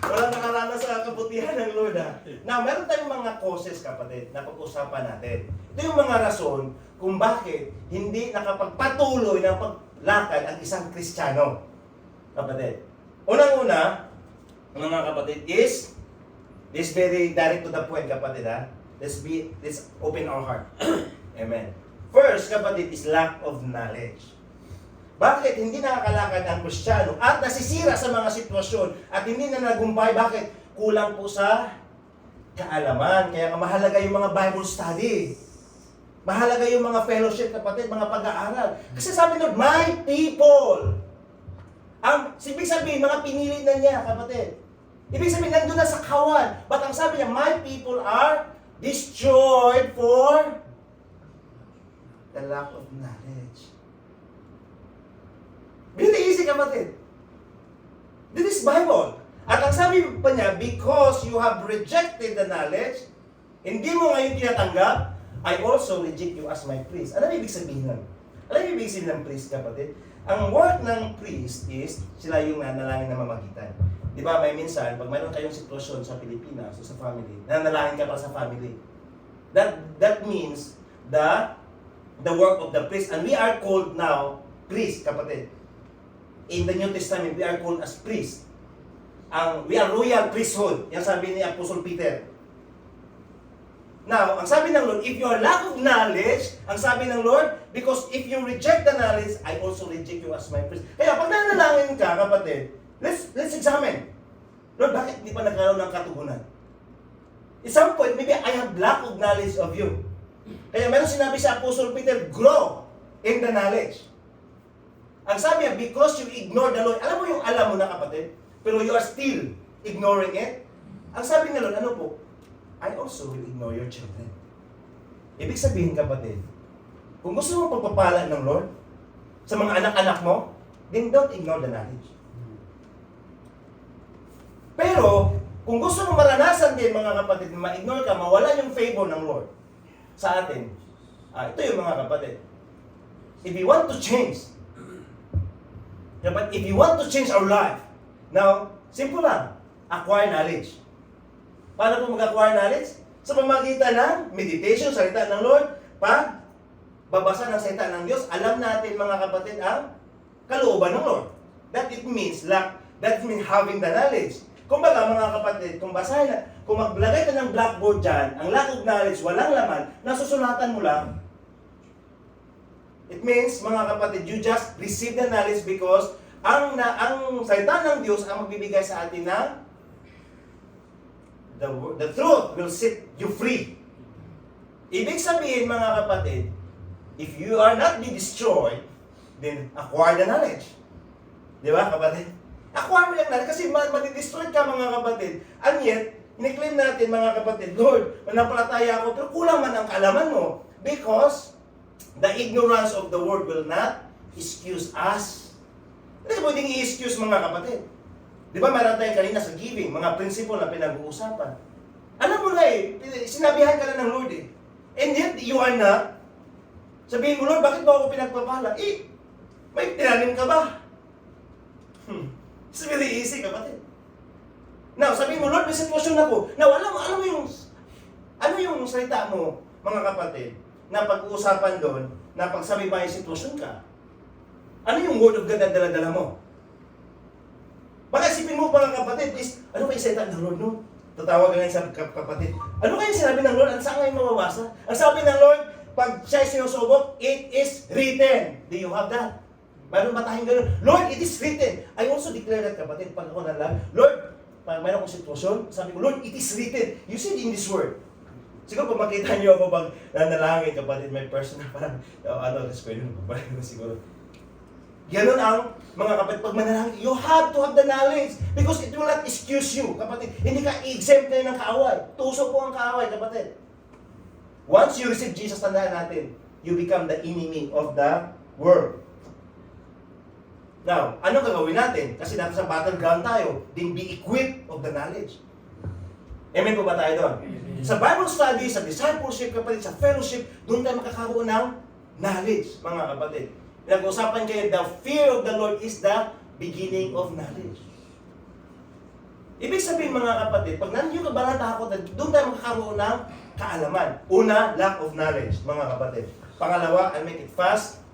Walang nakaranas sa kabutihan ng Lord, ha? Now, meron tayong mga causes, kapatid, na pag-usapan natin. Ito yung mga rason kung bakit hindi nakapagpatuloy ng paglakad ang isang Kristiyano. Kapatid, Unang-una, mga kapatid, is very direct to the point, kapatid, ha? Let's open our heart. Amen. First, kapatid, is lack of knowledge. Bakit hindi nakakalakad ang Kristiyano at nasisira sa mga sitwasyon at hindi na nagumpay? Bakit? Kulang po sa kaalaman. Kaya mahalaga yung mga Bible study. Mahalaga yung mga fellowship, kapatid, mga pag-aaral. Kasi sabi nun, my people. Ibig sabihin, mga pinili na niya, kapatid. Ibig sabihin, nandun na sa kawan. But ang sabi niya, my people are destroyed for the lack of knowledge. Really easy, kapatid. This is Bible. At ang sabi pa niya, because you have rejected the knowledge, hindi mo ngayon tinatanggap, I also reject you as my priest. Ano ibig sabihin nun? Ano ibig sabihin ng priest, kapatid? Ang work ng priest is, sila yung nanalangin na mamagitan. Di ba, may minsan, pag mayroon kayong sitwasyon sa Pilipinas o sa family, nanalangin ka pa sa family. That means the work of the priest. And we are called now priest, kapatid. In the New Testament, we are called as priest. We are royal priesthood. Yan sabi ni Apostle Peter. Now, ang sabi ng Lord, if you are lack of knowledge, ang sabi ng Lord, because if you reject the knowledge, I also reject you as my priest. Kaya pag nanalangin ka, kapatid, let's examine. Lord, bakit hindi pa nagkaroon ng katugunan? At some point, maybe I have lack of knowledge of you. Kaya meron sinabi sa Apostle Peter, grow in the knowledge. Ang sabi niya, because you ignore the Lord. Alam mo yung alam mo na, kapatid, pero you are still ignoring it. Ang sabi ng Lord, ano po? I also will ignore your children. Ibig sabihin, kapatid, kung gusto mo pagpapala ng Lord sa mga anak-anak mo, then don't ignore the knowledge. Pero, kung gusto mo maranasan din, mga kapatid, ma-ignore ka, mawala yung favor ng Lord sa atin, ito yung mga kapatid. If you want to change, but if you want to change our life, now, simple lang, acquire knowledge. Paano po mag-acquire knowledge? Sa pamagitan ng meditation, salita ng Lord, pag babasa ng salita ng Diyos, alam natin, mga kapatid, ang kalooban ng Lord. That means having the knowledge. Kumbaga, mga kapatid, kung basahin na, kung maglagay ka ng blackboard dyan, ang lack of knowledge, walang laman, nasusulatan mo lang. It means, mga kapatid, you just receive the knowledge because ang salita ng Diyos ang magbibigay sa atin ng the truth will set you free. Ibig sabihin, mga kapatid, if you are not be destroyed, then acquire the knowledge. Di ba, kapatid? Acquire mo yung knowledge kasi madi-destroy ka, mga kapatid. And yet, iniklaim natin, mga kapatid, Lord, manampalataya ako, pero kulang man ang kaalaman mo. Because the ignorance of the word will not excuse us. Hindi pwedeng i-excuse, mga kapatid. Di ba, meron tayong kanina sa giving, mga principle na pinag-uusapan. Alam mo na sinabihan ka na ng Lord eh. And yet, you are not. Sabihin mo, Lord, bakit ba ako pinagpapala? May tinanim ka ba? It's really easy, kapatid. Now, sabihin mo, Lord, may sitwasyon ako. Now, alam mo yung salita mo, mga kapatid, na pag-uusapan doon, na pagsabi ba yung sitwasyon ka? Ano yung word of God na dala-dala mo? Baka isipin mo, mga kapatid, is, ano ba yung salita ng Lord, no? Tatawag ka ngayon sa kapatid. Ano kaya sinabi ng Lord? Ang saan ngayon mawawasa? Ang sabi ng Lord, pag siya sinusubok, it is written. Do you have that? Mayroon ba tayong gano'n? Lord, it is written. I also declare that, kapatid, pag ako nalang, Lord, pag mayroon akong sitwasyon, sabi ko, Lord, it is written. You see it in this word. Siguro pag makita niyo ako pag nanalangin, kapatid, may personal, parang, pwede mo, parang siguro. Ganon ang mga kapatid, pag manalangin, you have to have the knowledge because it will not excuse you, kapatid. Hindi ka exempt na ng kaaway. Tuso po ang kaaway, kapatid. Once you receive Jesus, tandaan natin, you become the enemy of the world. Now, ano gagawin natin? Kasi natin sa battleground tayo, then be equipped of the knowledge. Amen po ba tayo doon? Sa Bible study, sa discipleship, kapatid, sa fellowship, doon tayo makakaroon ng knowledge, mga kapatid. Nag-usapan kayo, the fear of the Lord is the beginning of knowledge. Ibig sabihin, mga kapatid, pag nandiyo ka ba natakot, doon tayo makakaroon ng kaalaman. Una, lack of knowledge, mga kapatid. Pangalawa, and make it fast,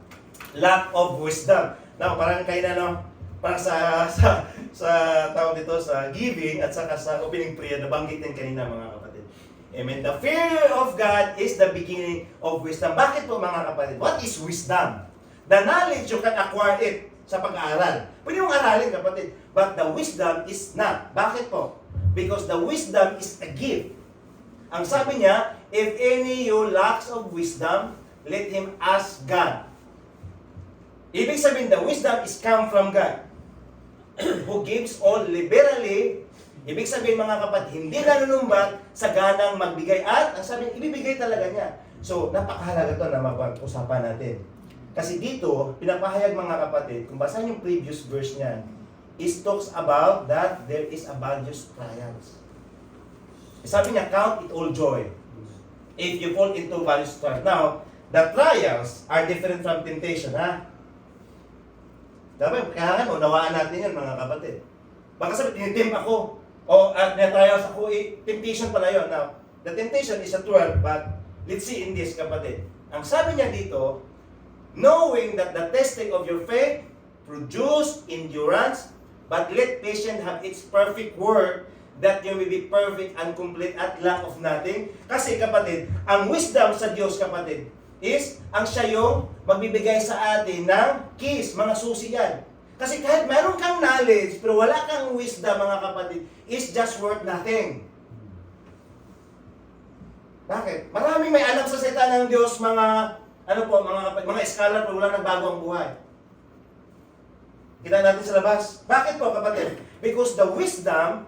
lack of wisdom. Now, parang kayo na, no? para sa tawag dito, sa giving at saka sa opening prayer, nabanggit din kanina mga kapatid. Amen. The fear of God is the beginning of wisdom. Bakit po mga kapatid? What is wisdom? The knowledge you can acquire it sa pag-aaral. Pwede mong aralin kapatid. But the wisdom is not. Bakit po? Because the wisdom is a gift. Ang sabi niya, if any you lacks of wisdom, let him ask God. Ibig sabihin, the wisdom is come from God, who gives all liberally. Ibig sabihin mga kapatid, hindi nanunumbat sa ganang magbigay at ang sabi, ibibigay talaga niya. So, napakahalaga to na mapag-usapan natin. Kasi dito, pinapahayag mga kapatid, kung basahin yung previous verse niyan, it talks about that there is a various trials. Sabi niya, count it all joy if you fall into various trials. Now, the trials are different from temptation, ha? Dapat, kailangan unawaan natin yan mga kapatid. Baka sabi, tinitim ako. O na-trials ako, temptation pala yun. Now, the temptation is a 12, but let's see in this, kapatid. Ang sabi niya dito, knowing that the testing of your faith produce endurance, but let patience have its perfect work, that you may be perfect and complete at lack of nothing. Kasi kapatid, ang wisdom sa Diyos, kapatid, is ang siya yung magbibigay sa atin ng keys, mga susi yan. Kasi kahit meron kang knowledge, pero wala kang wisdom, mga kapatid, is just worth nothing. Bakit? Maraming may alam sa salita ng Diyos, mga mga scholar, pero wala nang bago ang buhay. Kita natin sa labas. Bakit po, kapatid? Because the wisdom,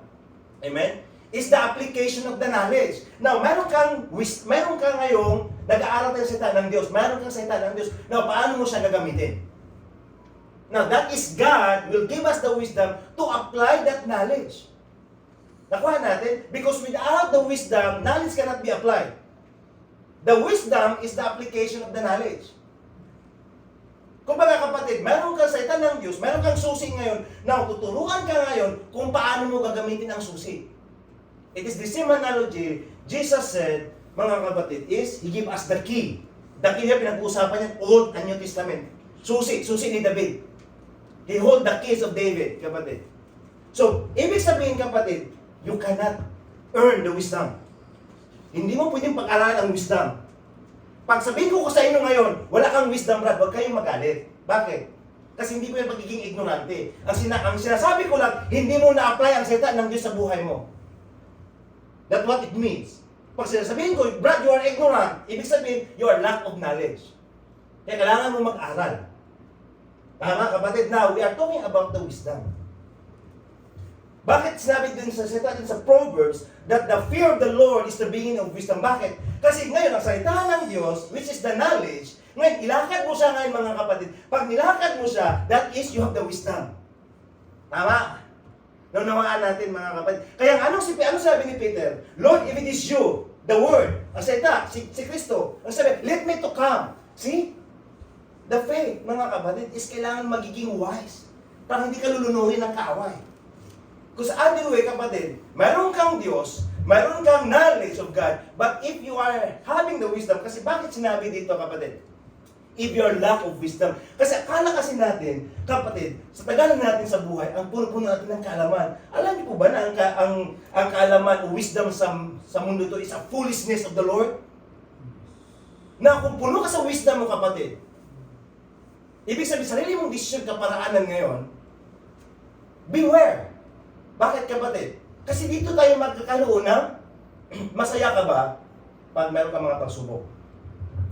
amen, is the application of the knowledge. Now, meron kang ngayong nag-aaral tayo sa salita ng Diyos. Meron kang salita ng Diyos. Now, paano mo siya gagamitin? Now, that is God will give us the wisdom to apply that knowledge. Nakuha natin? Because without the wisdom, knowledge cannot be applied. The wisdom is the application of the knowledge. Kung baga kapatid, meron kang salita ng Diyos, meron kang susi ngayon, now tuturuan ka ngayon kung paano mo gagamitin ang susi. It is the same analogy Jesus said, mga kapatid, is He give us the key. The key niya pinag-uusapan niya, Old and New Testament. Susi ni David. He hold the keys of David, kapatid. So, ibig sabihin kapatid, you cannot earn the wisdom. Hindi mo pwedeng pag-aralan ang wisdom. Pag sabihin ko sa inyo ngayon, wala kang wisdom, Brad, huwag kayong magalit. Bakit? Kasi hindi ko yung pagiging ignorante. Ang sinasabi ko lang, hindi mo na-apply ang salita ng Diyos sa buhay mo. That's what it means. Pag sinasabihin ko, Brad, you are ignorant, ibig sabihin, you are lack of knowledge. Kaya kailangan mo mag-aral. Tama, kapatid. Now, we are talking about the wisdom. Bakit sinabi din sa salita din sa Proverbs that the fear of the Lord is the beginning of wisdom? Bakit? Kasi ngayon, ang salita ng Diyos, which is the knowledge, ngayon, ilakad mo siya ngayon mga kapatid. Pag nilakad mo siya, that is, you have the wisdom. Tama? Naunawaan natin mga kapatid. Kaya ano sabi ni Peter? Lord, if it is you, the Word, ang salita, si Kristo, ang sabi, let me to come. See? The faith, mga kapatid, is kailangan magiging wise. Para hindi ka lulunurin ng kaaway. Because other way, kapatid, mayroon kang Diyos, mayroon kang knowledge of God, but if you are having the wisdom, kasi bakit sinabi dito, kapatid? If you are lack of wisdom. Kasi akala kasi natin, kapatid, sa tagalan natin sa buhay, ang puno-puno natin ng kaalaman. Alam niyo po ba na ang kaalaman o wisdom sa mundo ito is a foolishness of the Lord? Na kung puno ka sa wisdom mo, kapatid, ibig sabihin, sarili mong desisyon kaparaanan ngayon, beware. Bakit kapatid? Kasi dito tayo magkakaroon ng masaya ka ba pag meron ka mga pagsubok?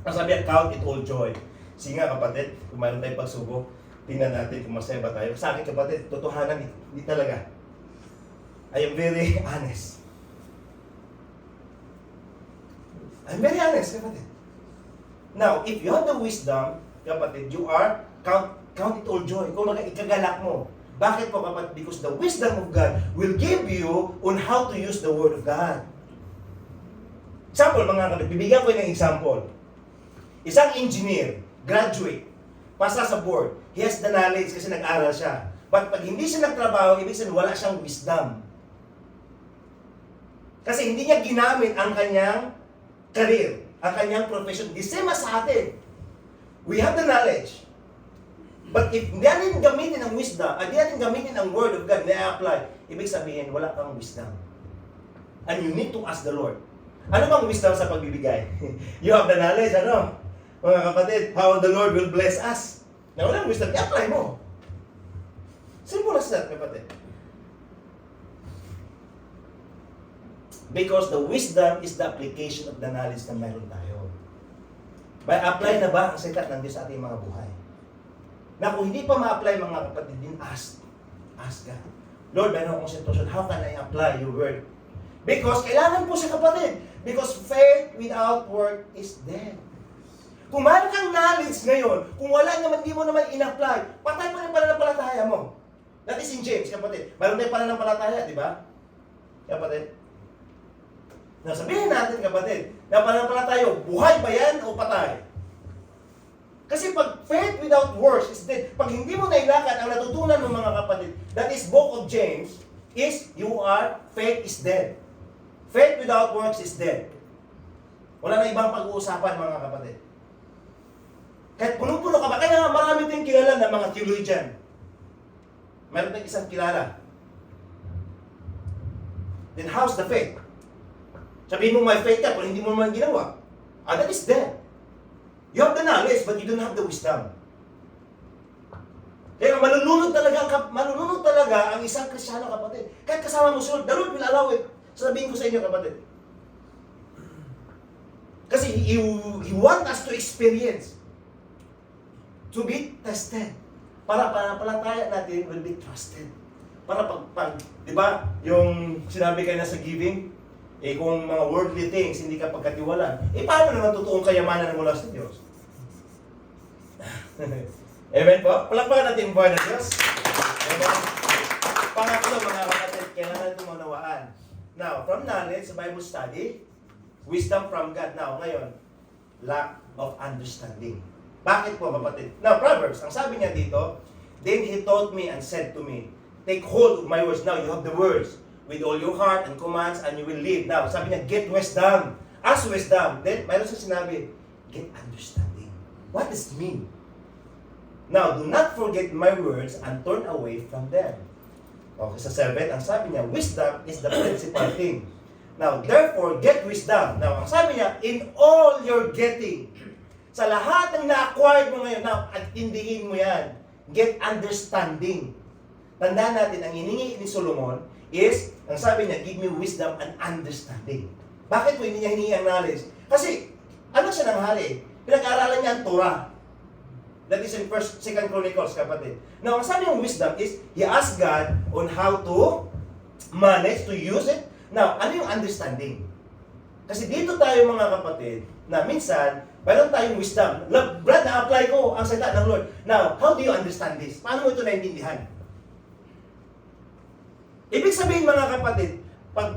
Ang sabi, count it all joy. Sige nga kapatid, kung meron tayong pagsubok, tingnan natin kung masaya ba tayo. Sa akin kapatid, totohanan, hindi talaga. I am very honest. I'm very honest, kapatid. Now, if you have the wisdom, kapatid, you are count it all joy. Kung ikagalak mo. Bakit po kapatid? Because the wisdom of God will give you on how to use the Word of God. Example, mga kapatid, bibigyan ko ng example. Isang engineer, graduate, pasa sa board. He has the knowledge kasi nag-aral siya. But pag hindi siya nagtrabaho, ibig sabihin wala siyang wisdom. Kasi hindi niya ginamit ang kanyang career, ang kanyang profession. The same as sa atin. We have the knowledge. But if hindi natin gamitin ang wisdom, hindi natin gamitin ang word of God na i-apply, ibig sabihin, wala kang wisdom. And you need to ask the Lord. Ano bang wisdom sa pagbibigay? You have the knowledge, ano? Mga kapatid, how the Lord will bless us. Na walang wisdom, i-apply mo. Simple as that, kapatid. Because the wisdom is the application of the knowledge na meron tayo. By apply na ba ang sikat ng Diyos sa ating mga buhay? Na kung hindi pa ma-apply mga kapatid din, ask God. Lord, meron akong sitwasyon, how can I apply your word? Because kailangan po siya kapatid. Because faith without work is dead. Kung mayroon kang knowledge ngayon, kung wala naman, di mo naman in-apply, patay pa rin pananampalataya mo. That is in James, kapatid. Mayroon tayong pananampalataya, di ba? Kapatid. Sabihin natin, kapatid, na pananampalataya, buhay ba yan o patay? Kasi pag faith without works is dead, pag hindi mo nailakad ang natutunan ng mga kapatid, that is book of James, is faith is dead. Faith without works is dead. Wala na ibang pag-uusapan mga kapatid. Kahit punong-puno ka ba, kaya nga marami tayong kilala ng mga theologian. Meron tayong isang kilala. Then how's the faith? Sabihin mo may faith ka, pero hindi mo naman ginawa. That is dead. You have the knowledge, but you don't have the wisdom. Kaya malulunod talaga ang isang Kristiyano, kapatid. Kahit kasama mo si Lord, the Lord will allow it. Sabihin ko sa inyo, kapatid. Kasi He wants us to experience, to be tested. Para pananampalataya natin will be trusted. Para pag di ba, yung sinabi kayo na sa giving, kung mga worldly things, hindi ka pagkatiwalaan, paano naman totoong kayamanan ng mula sa Diyos? Amen po? Palakpakan natin yung buhay ng Diyos. Amen. Pangatlo, mga kapatid, kailangan natin maunawaan. Now, from knowledge, Bible study, wisdom from God. Now, ngayon, lack of understanding. Bakit po, kapatid? Now, Proverbs, ang sabi niya dito, then He taught me and said to me, take hold of my words. Now, you have the words with all your heart and commands and you will live. Now, sabi niya, get wisdom. Ask wisdom. Then, mayroon siya sinabi, get understanding. What does it mean? Now, do not forget my words and turn away from them. Okay, sa 7, ang sabi niya, wisdom is the principal thing. Now, therefore, get wisdom. Now, ang sabi niya, in all your getting, sa lahat ng na-acquired mo ngayon, now, intindihin mo yan. Get understanding. Tandaan natin, ang hiningi ni Solomon is, ang sabi niya, give me wisdom and understanding. Bakit po hindi niya hiningi ang knowledge? Kasi, ano siya nanghali? Pinag-aaralan niya ang Torah. That is in 1st, 2nd Chronicles, kapatid. Now, ang sabi ng wisdom is, he asked God on how to manage, to use it. Now, ano yung understanding? Kasi dito tayo mga kapatid, na minsan, mayroon tayong wisdom. Brad, na-apply ko ang salita ng Lord. Now, how do you understand this? Paano mo ito naintindihan? Ibig sabihin mga kapatid, pag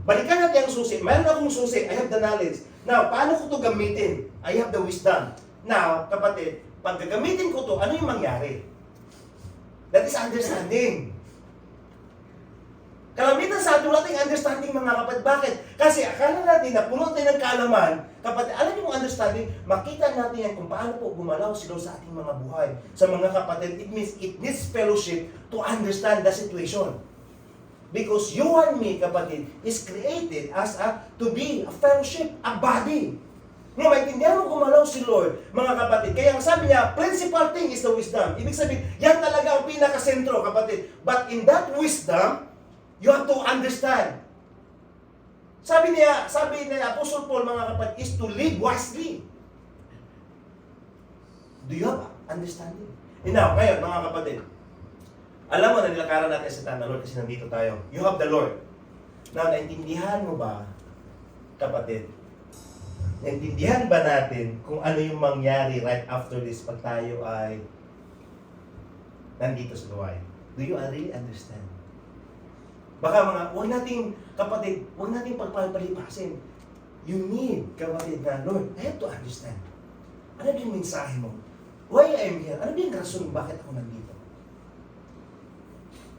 balikan natin ang susi, mayroon akong susi, I have the knowledge. Now, paano ko ito gamitin? I have the wisdom. Now, kapatid, pag gagamitin ko ito, ano yung mangyari? That is understanding. Kalamitan sa atin, wala tayong understanding mga kapatid. Bakit? Kasi akala natin na puno tayo ng kaalaman, kapatid, alam niyo yung understanding, makita natin yan kung paano po gumalaw si Lord sa ating mga buhay. Sa mga kapatid, it means it needs fellowship to understand the situation. Because you and me, kapatid, is created as to be a fellowship, a body. Ngayon, maintindihan mo gumalaw si Lord, mga kapatid. Kaya ang sabi niya, principal thing is the wisdom. Ibig sabihin, yan talaga ang pinakasentro, kapatid. But in that wisdom, you have to understand. Sabi ni Apostle Paul, mga kapatid, is to live wisely. Do you have understanding? And now, ngayon, mga kapatid, alam mo na nilakaran natin sa tanong Lord kasi nandito tayo. You have the Lord. Now, naintindihan mo ba, kapatid? Naintindihan ba natin kung ano yung mangyari right after this pag tayo ay nandito sa luway? Do you really understand? Baka huwag nating, kapatid, huwag nating pagpapalipasin. You need, kapatid, na, Lord, I have to understand. Ano ba yung mensahe mo? Why I am here? Ano ba yung rason bakit ako nandito?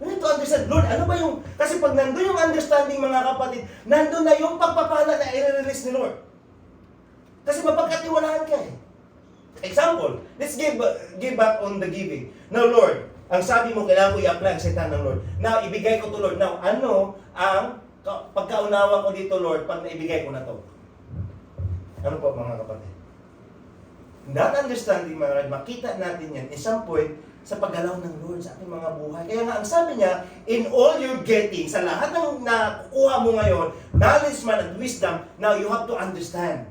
You need to understand, Lord, ano ba yung, kasi pag nandun yung understanding mga kapatid, nandun na yung pagpapala na i-release ni Lord. Kasi mapagkatiwalaan ka eh. Example, let's give back on the giving. Now, Lord, ang sabi mo, kailangan ko i-apply ang salita ng Lord. Now, ibigay ko to Lord. Now, ano ang pagkaunawa ko dito, Lord, pag naibigay ko na to? Ano po, mga kapatid? That understanding, mga kapatid, makita natin yan, isang point sa paggalaw ng Lord sa ating mga buhay. Kaya nga, ang sabi niya, in all you're getting, sa lahat ng nakukuha mo ngayon, knowledge man and wisdom, now you have to understand.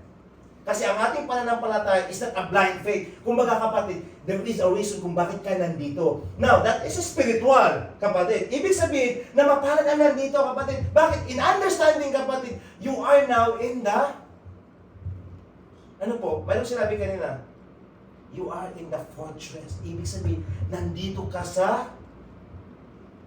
Kasi ang ating pananampalataya is not a blind faith. Kumbaga kapatid, there is a reason kung bakit ka nandito. Now, that is spiritual, kapatid. Ibig sabihin na mapalad ka nandito, kapatid. Bakit? In understanding, kapatid, you are now in the... Ano po? Mayroong sinabi kanina. You are in the fortress. Ibig sabihin, nandito ka sa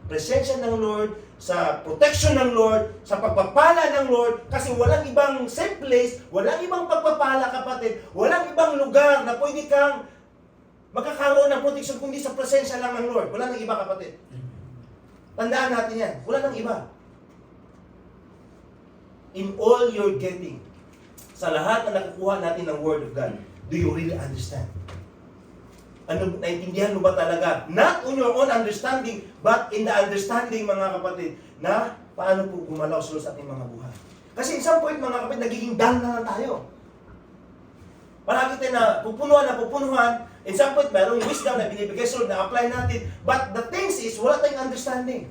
presensya ng Lord, sa protection ng Lord, sa pagpapala ng Lord, kasi walang ibang safe place, walang ibang pagpapala, kapatid, walang ibang lugar na pwede kang magkakaroon ng protection kundi sa presensya lang ng Lord. Wala nang iba, kapatid. Tandaan natin yan. Wala nang iba. In all you're getting, sa lahat na nakukuha natin ng Word of God, do you really understand? Ano, naintindihan mo ba talaga? Not on your own understanding, but in the understanding, mga kapatid, na paano po gumalaw sa ating mga buhay. Kasi in some point, mga kapatid, nagiging down na lang tayo. Palagi tayo na pupunuhan. In some point, mayroong wisdom na binibigay sa Lord, na-apply natin. But the things is, wala tayong understanding.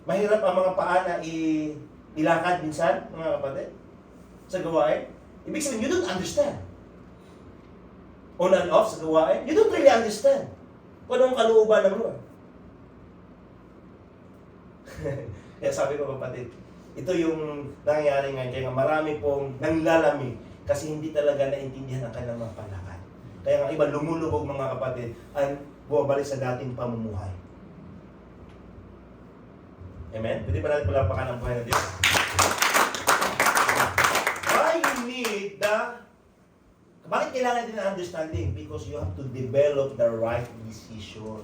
Mahirap ang mga paa na ilakad minsan, mga kapatid, sa gawain. Ibig sabihin, you don't understand. On and off sa gawain, you don't really understand kung anong kalooban ng Lord. Kaya sabi ko, kapatid, ito yung nangyayari ngayon. Kaya nga marami pong nanglalami kasi hindi talaga naintindihan ang kanilang mga palakad. Kaya nga iba lumulubog, mga kapatid, at bumabalik sa dating pamumuhay. Amen? Pwede ba natin palampakan ang buhay ng Diyos? Why you need the... Bakit kailangan din ng understanding? Because you have to develop the right decision.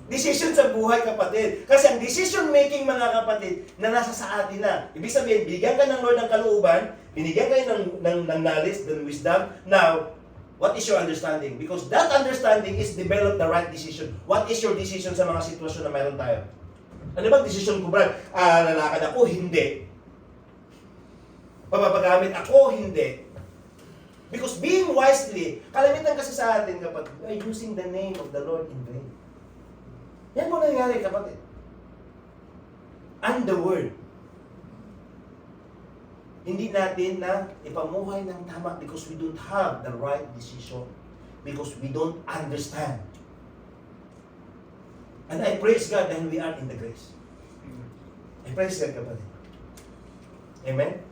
Decision sa buhay, kapatid. Kasi ang decision making, mga kapatid, na nasa sa atin na. Ibig sabihin, bigyan ka ng Lord ng kalooban, binigyan kayo ng knowledge, ng wisdom. Now, what is your understanding? Because that understanding is develop the right decision. What is your decision sa mga sitwasyon na mayroon tayo? Ano bang decision ko, Brad? Lalakad ako? Hindi. Papapagamit ako? Hindi. Because being wisely, kalamitan kasi sa atin, kapatid, we are using the name of the Lord in vain. Yan po nangyari, kapatid. And the word. Hindi natin na ipamuhay ng tama because we don't have the right decision. Because we don't understand. And I praise God dahil we are in the grace. I praise God, kapatid. Amen?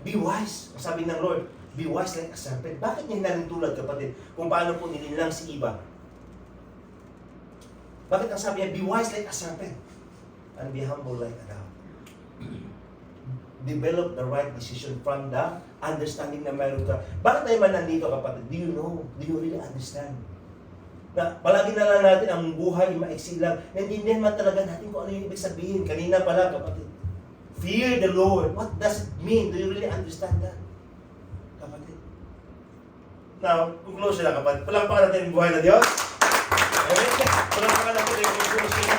Be wise. Ang sabi ng Lord, be wise like a serpent. Bakit niya hinalintulad, kapatid? Kung paano po nililang si Eva. Bakit ang sabi niya, be wise like a serpent and be humble like a dove. Develop the right decision from the understanding na meron ka. Bakit tayo man nandito, kapatid? Do you know? Do you really understand? Na palagi na lang natin ang buhay, maiksi lang. Naintindihan man talaga natin kung ano yung ibig sabihin. Kanina pala, kapatid. Fear the Lord. What does it mean? Do you really understand that? Kapatid. Now, conclusion na, kapatid. Palampakan natin yung buhay na Diyos. Amen? Palampakan natin yung conclusion.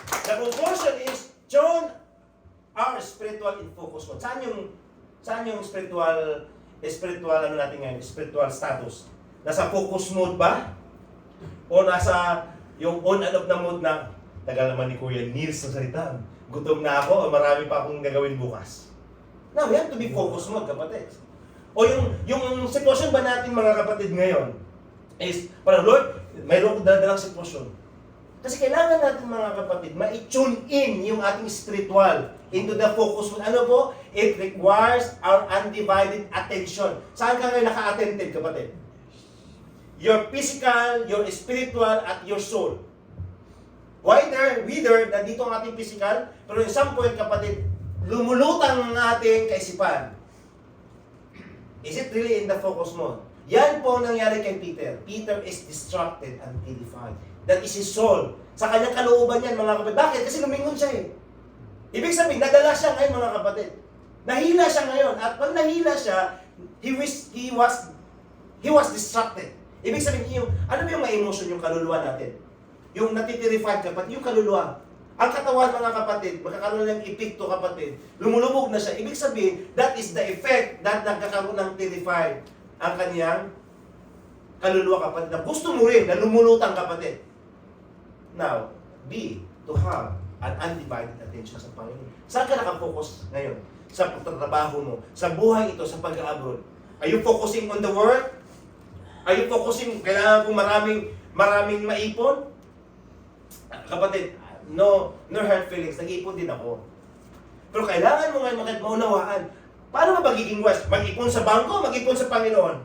The conclusion is, John, our spiritual in focus mode. Saan yung spiritual ano natin ngayon? Spiritual status. Nasa focus mode ba? O nasa yung on and off na mode na tagal naman ni Kuya Nils sa salita. Gutom na ako o marami pa akong gagawin bukas. Now, we have to be focused mode, kapatid. O yung sitwasyon ba natin, mga kapatid, ngayon is, parang Lord, mayroon ko dadalang sitwasyon. Kasi kailangan natin, mga kapatid, ma-tune in yung ating spiritual into the focus mode. Ano po? It requires our undivided attention. Saan ka ngayon naka-attentive, kapatid? Your physical, your spiritual, at your soul. Whether, nandito ang ating physical, pero in some point, kapatid, lumulutang ang ating kaisipan. Is it really in the focus mode? Yan po ang nangyari kay Peter. Peter is distracted and terrified. That is his soul. Sa kanyang kalooban yan, mga kapatid. Bakit? Kasi lumingon siya eh. Ibig sabihin, nadala siya ngayon, mga kapatid. Nahila siya ngayon. At pag nahila siya, he was distracted. Ibig sabihin, ano ba yung ma-emotion yung kaluluwa natin? Yung natitirified kapatid, yung kaluluwa. Ang katawan, mga kapatid, magkakaroon ng epekto, kapatid. Lumulubog na siya. Ibig sabihin, that is the effect that nagkakaroon ng terrified ang kaniyang kaluluwa, kapatid. Na gusto mo rin na lumulutang, kapatid. Now, to have an undivided attention sa Panginoon. Saan ka nakafocus ngayon? Sa pagtatrabaho mo, sa buhay ito, sa pag-abroad. Are you focusing on the work? Are you focusing, kailangan kong maraming maipon? Kapatid, no hard feelings, nag-iipon din ako. Pero kailangan mo ngayon maunawaan, paano ba magiging wise? Mag-ipon sa bangko, mag-ipon sa Panginoon?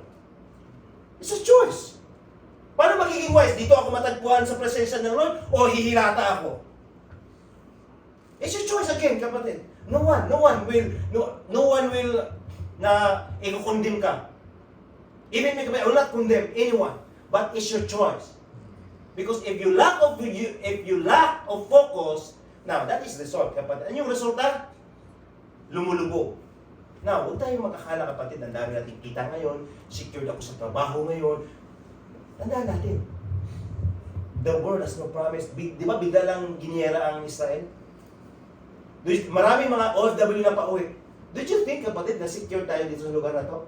It's a choice. Paano magiging wise? Dito ako matagpuan sa presensya ng Lord o hihilata ako? It's your choice again, kapatid. No one will na i-condemn ka. Even me, I will not condemn anyone, but it's your choice. Because if you lack of focus, now that is the result, kapatid. Ano yung resulta? Lumulubog. Now, huwag tayong makakala, kapatid, ang dami natin kita ngayon, secured ako sa trabaho ngayon. Tandaan natin, the world has no promise. Di ba bigla lang giniyera ang Israel? Maraming mga OFW na pauwi. Did you think, kapatid, na secure tayo dito sa lugar na to?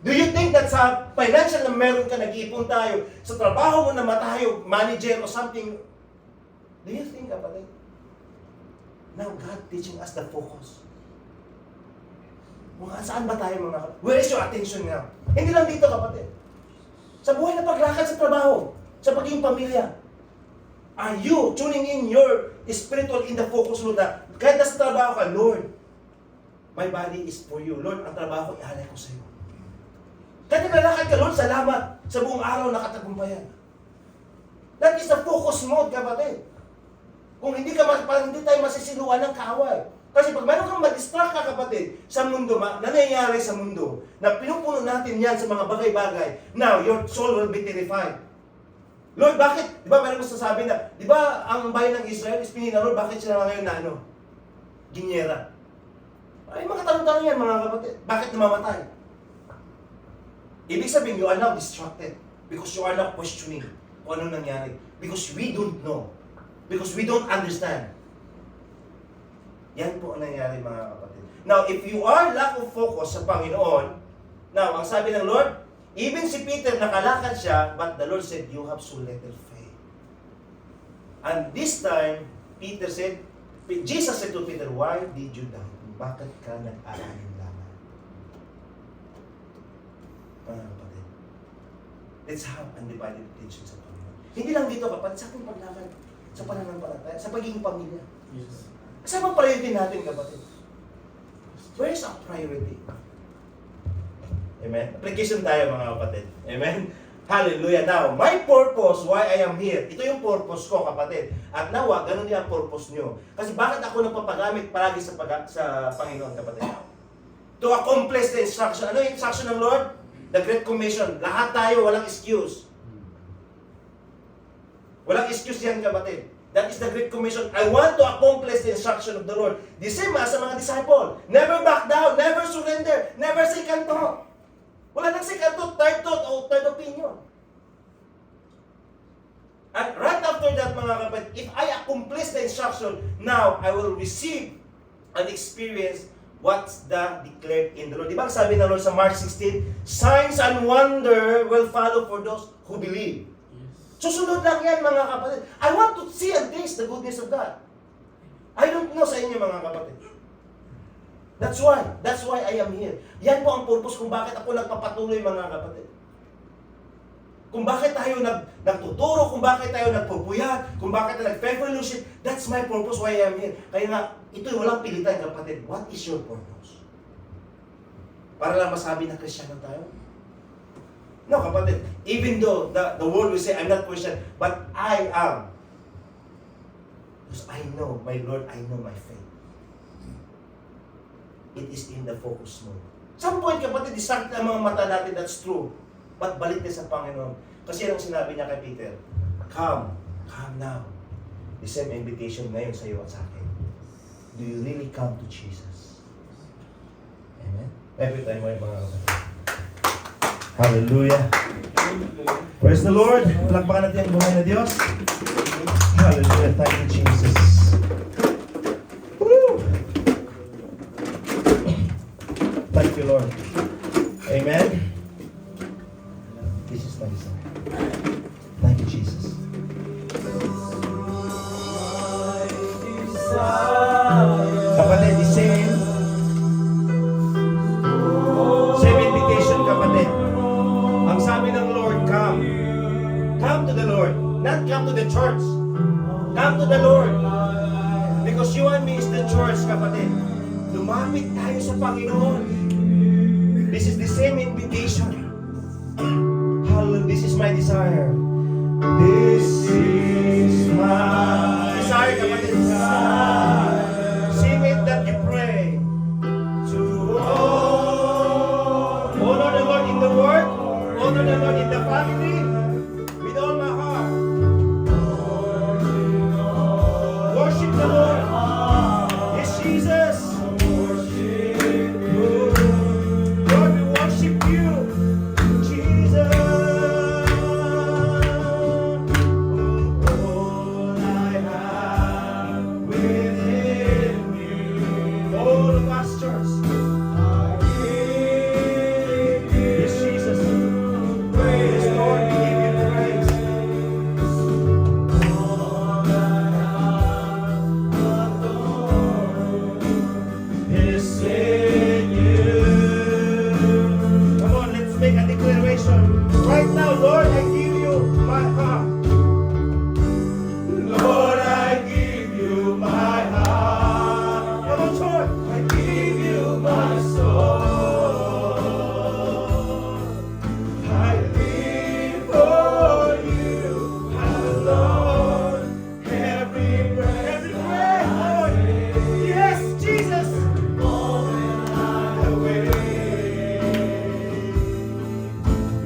Do you think that sa financial na meron ka, nag-iipon tayo, sa trabaho mo na matayo, manager or something, do you think, kapatid? Now, God teaching us the focus. Saan ba tayo, mga kapatid? Where is your attention now? Hindi lang dito, kapatid. Sa buhay na paglakad sa trabaho, sa pagiging pamilya. Are you tuning in your spiritual in the focus, Lord, na kahit nasa trabaho ka, Lord, my body is for you. Lord, ang trabaho, ihalay ko sa iyo. Kahit naglalakad ka, Lord, salamat sa buong araw na katagumpayan. That is the focus mode, kapatid. Kung hindi tayo masisiluan ng kaaway. Kasi pag mayroon kang ma-distract ka, kapatid, sa mundo, nangyayari sa mundo, na pinupuno natin yan sa mga bagay-bagay, now, your soul will be terrified. Lord, bakit? Di ba mayroon kong sasabi na, di ba ang bayan ng Israel is pinina, Lord, bakit sila ngayon na ginyera? Ay, mga tanong-tanong yan, mga kapatid. Bakit namamatay? Ibig sabihin, you are now distracted because you are not questioning kung ano nangyari. Because we don't know. Because we don't understand. Yan po ang nangyari, mga kapatid. Now, if you are lack of focus sa Panginoon, now, ang sabi ng Lord, even si Peter, nakalakad siya, but the Lord said, you have so little faith. And this time, Jesus said to Peter, why did you doubt? Bakit ka nag-aalim lamang? Mga kapatid, let's have undivided attention sa Panginoon. Hindi lang dito, kapatid, sa ating paglakad, sa pananampalataya, sa pagiging pamilya. Yes. Saan ang priority natin, kapatid? Where is our priority? Amen? Application tayo, mga kapatid. Amen? Hallelujah. Now, my purpose, why I am here. Ito yung purpose ko, kapatid. At nawa, ganun din ang purpose nyo. Kasi bakit ako napapagamit palagi sa Panginoon, kapatid? To accomplish the instruction. Ano yung instruction ng Lord? The Great Commission. Lahat tayo, walang excuse. Walang excuse yan, kapatid. That is the Great Commission. I want to accomplish the instruction of the Lord. The same as sa mga disciple. Never back down, never surrender, never second thought. Wala nang second thought, third thought, o third opinion. And right after that, mga kapatid, if I accomplish the instruction, now I will receive and experience what's the declared in the Lord. Di ba sabi ng Lord sa Mark 16, signs and wonder will follow for those who believe. Susunod lang yan, mga kapatid. I want to see and taste the goodness of God. I don't know sa inyo, mga kapatid. That's why I am here. Yan po ang purpose kung bakit ako nagpapatuloy, mga kapatid. Kung bakit tayo nagtuturo, kung bakit tayo nagpupuyat, kung bakit tayo nag-fellowship, that's my purpose why I am here. Kaya nga, ito'y walang pilitan, kapatid. What is your purpose? Para lang masabi na Kristiyano tayo? No, kapatid. Even though the world will say, I'm not Christian, but I am. Because I know my Lord, I know my faith. It is in the focus mode. Some point, kapatid, distract ang mga mata natin, that's true. But balik din sa Panginoon. Kasi ang sinabi niya kay Peter, come now. The same invitation ngayon sa iyo at sa akin. Do you really come to Jesus? Amen. Every time mo yung mga kapatid. Hallelujah. Praise the Lord. Palakpakan natin ang buhay na Diyos. Hallelujah. Thank you, Jesus. Woo! Thank you, Lord. Amen. This is my desire. Thank you, Jesus. Kapatid, the same invitation, kapatid. Ang sabi ng Lord, come. Come to the Lord. Not come to the church. Come to the Lord. Because you and me is the church, kapatid. Lumapit tayo sa Panginoon. This is the same invitation. Hallelujah. This is my desire. This is my desire, kapatid. Sing it that you pray. To honor the Lord in the work, honor the Lord in the family, with all my heart. Worship the Lord. Yes, Jesus. Lord, we worship you, Jesus. All I have within me, all the masters. Yes, Jesus. Praise, Lord, we give you praise. Is in you. Come on, let's make a declaration. Right now, Lord, I give you my heart. Lord, I give you my heart. Come on, Lord. I give you my soul. I live for you, Lord. Every breath, Lord. Yes, Jesus.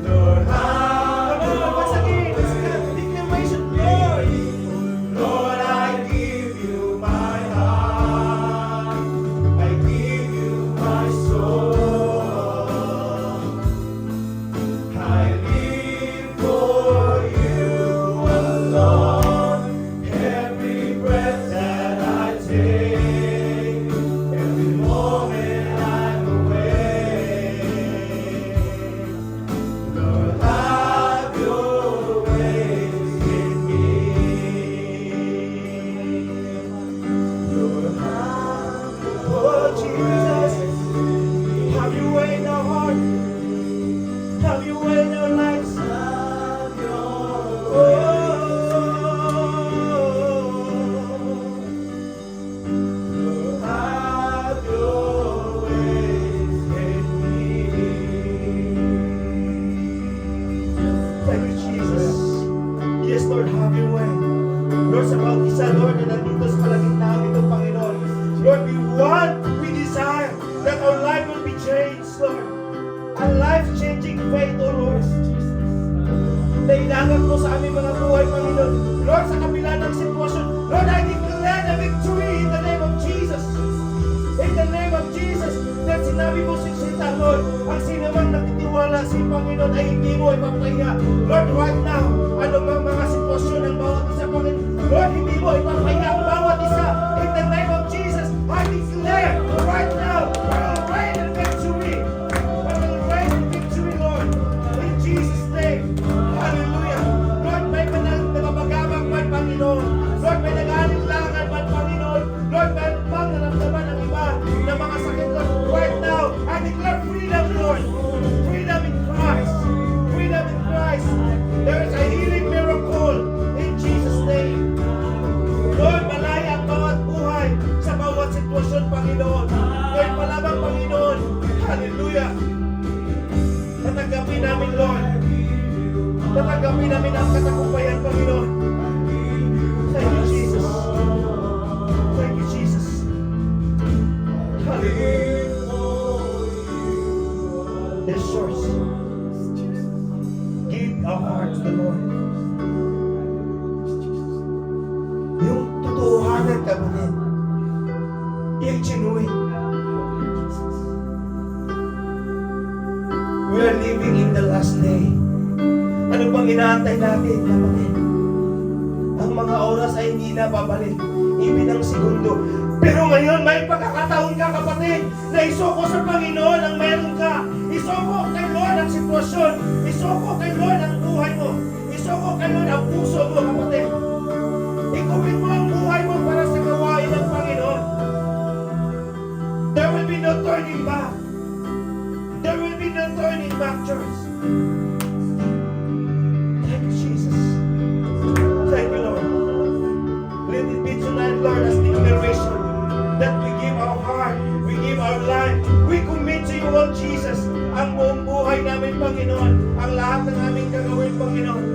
Lord, come on, once again, let's have a declaration. Lord, I give you my heart. I give you my soul. I live for you alone. Every breath that I take, every moment I'm awake. Lord, have your ways in me. Lord, oh Jesus, have your way in our heart. Have your way in our lives. Oh, Lord, have your ways in me. Thank you, Jesus. Yes, Lord, have your way. Lord, sa bawat isa, Lord, na nandito sa kalagitnaan nito, Panginoon. Lord, we desire that our life will be changed, Lord. A life-changing faith, O Lord. Na ilagat mo sa aming mga buhay, Panginoon. Lord, sa kabila ng sitwasyon, Lord, I declare the victory in the name of Jesus. In the name of Jesus, that sinabi mo sa salita, Lord, ang sino mang nagtitiwala sa Panginoon ay hindi mo ipapahiya. Lord, right now, ano bang mga sitwasyon ng bawat isa, Panginoon? Lord, hindi mo ipapahiya ang bawat isa. In the name of Jesus, I declare right now, we will reign in victory. We will reign in victory, Lord. In Jesus' name. Hallelujah. Lord, may nagabagabang man, Panginoon. Lord, may nag-alinlangan man, Panginoon. Lord, may pang naramdaman ng iba na mga sakit, Lord. Right now, I declare freedom, Lord. Freedom in Christ. Freedom in Christ. There is a healing miracle in Jesus' name. Lord, malaya ang bawat buhay sa bawat sitwasyon, Panginoon. Lord, palabang, Panginoon. Hallelujah. Tatanggapin namin, Lord. Tatanggapin namin ang katagumpayan, Panginoon. Thank you, Jesus. Thank you, Jesus. Hallelujah. This source. Give our heart to the Lord. Yung totohanan, kapatid. Yung genuine. We are living in the last day. Ano bang inaantay natin, kapatid? Ang mga oras ay hindi na babalik. Ibig ng segundo. Pero ngayon, may pagkakataon ka, kapatid, na isuko sa Panginoon ang meron ka. Isuko kay Lord ang sitwasyon. Isuko kay Lord ang buhay mo. Isuko kay Lord ang puso mo, kapatid. Ikumin mo ang buhay mo para sa gawain ng Panginoon. There will be no turning back. There will be no turning back, church. Thank you, Jesus. Thank you, Lord. Let it be tonight, Lord, as declaration that we give our heart, we give our life, we commit to you, Lord Jesus, ang buong buhay namin, Panginoon, ang lahat ng aming gagawin, Panginoon.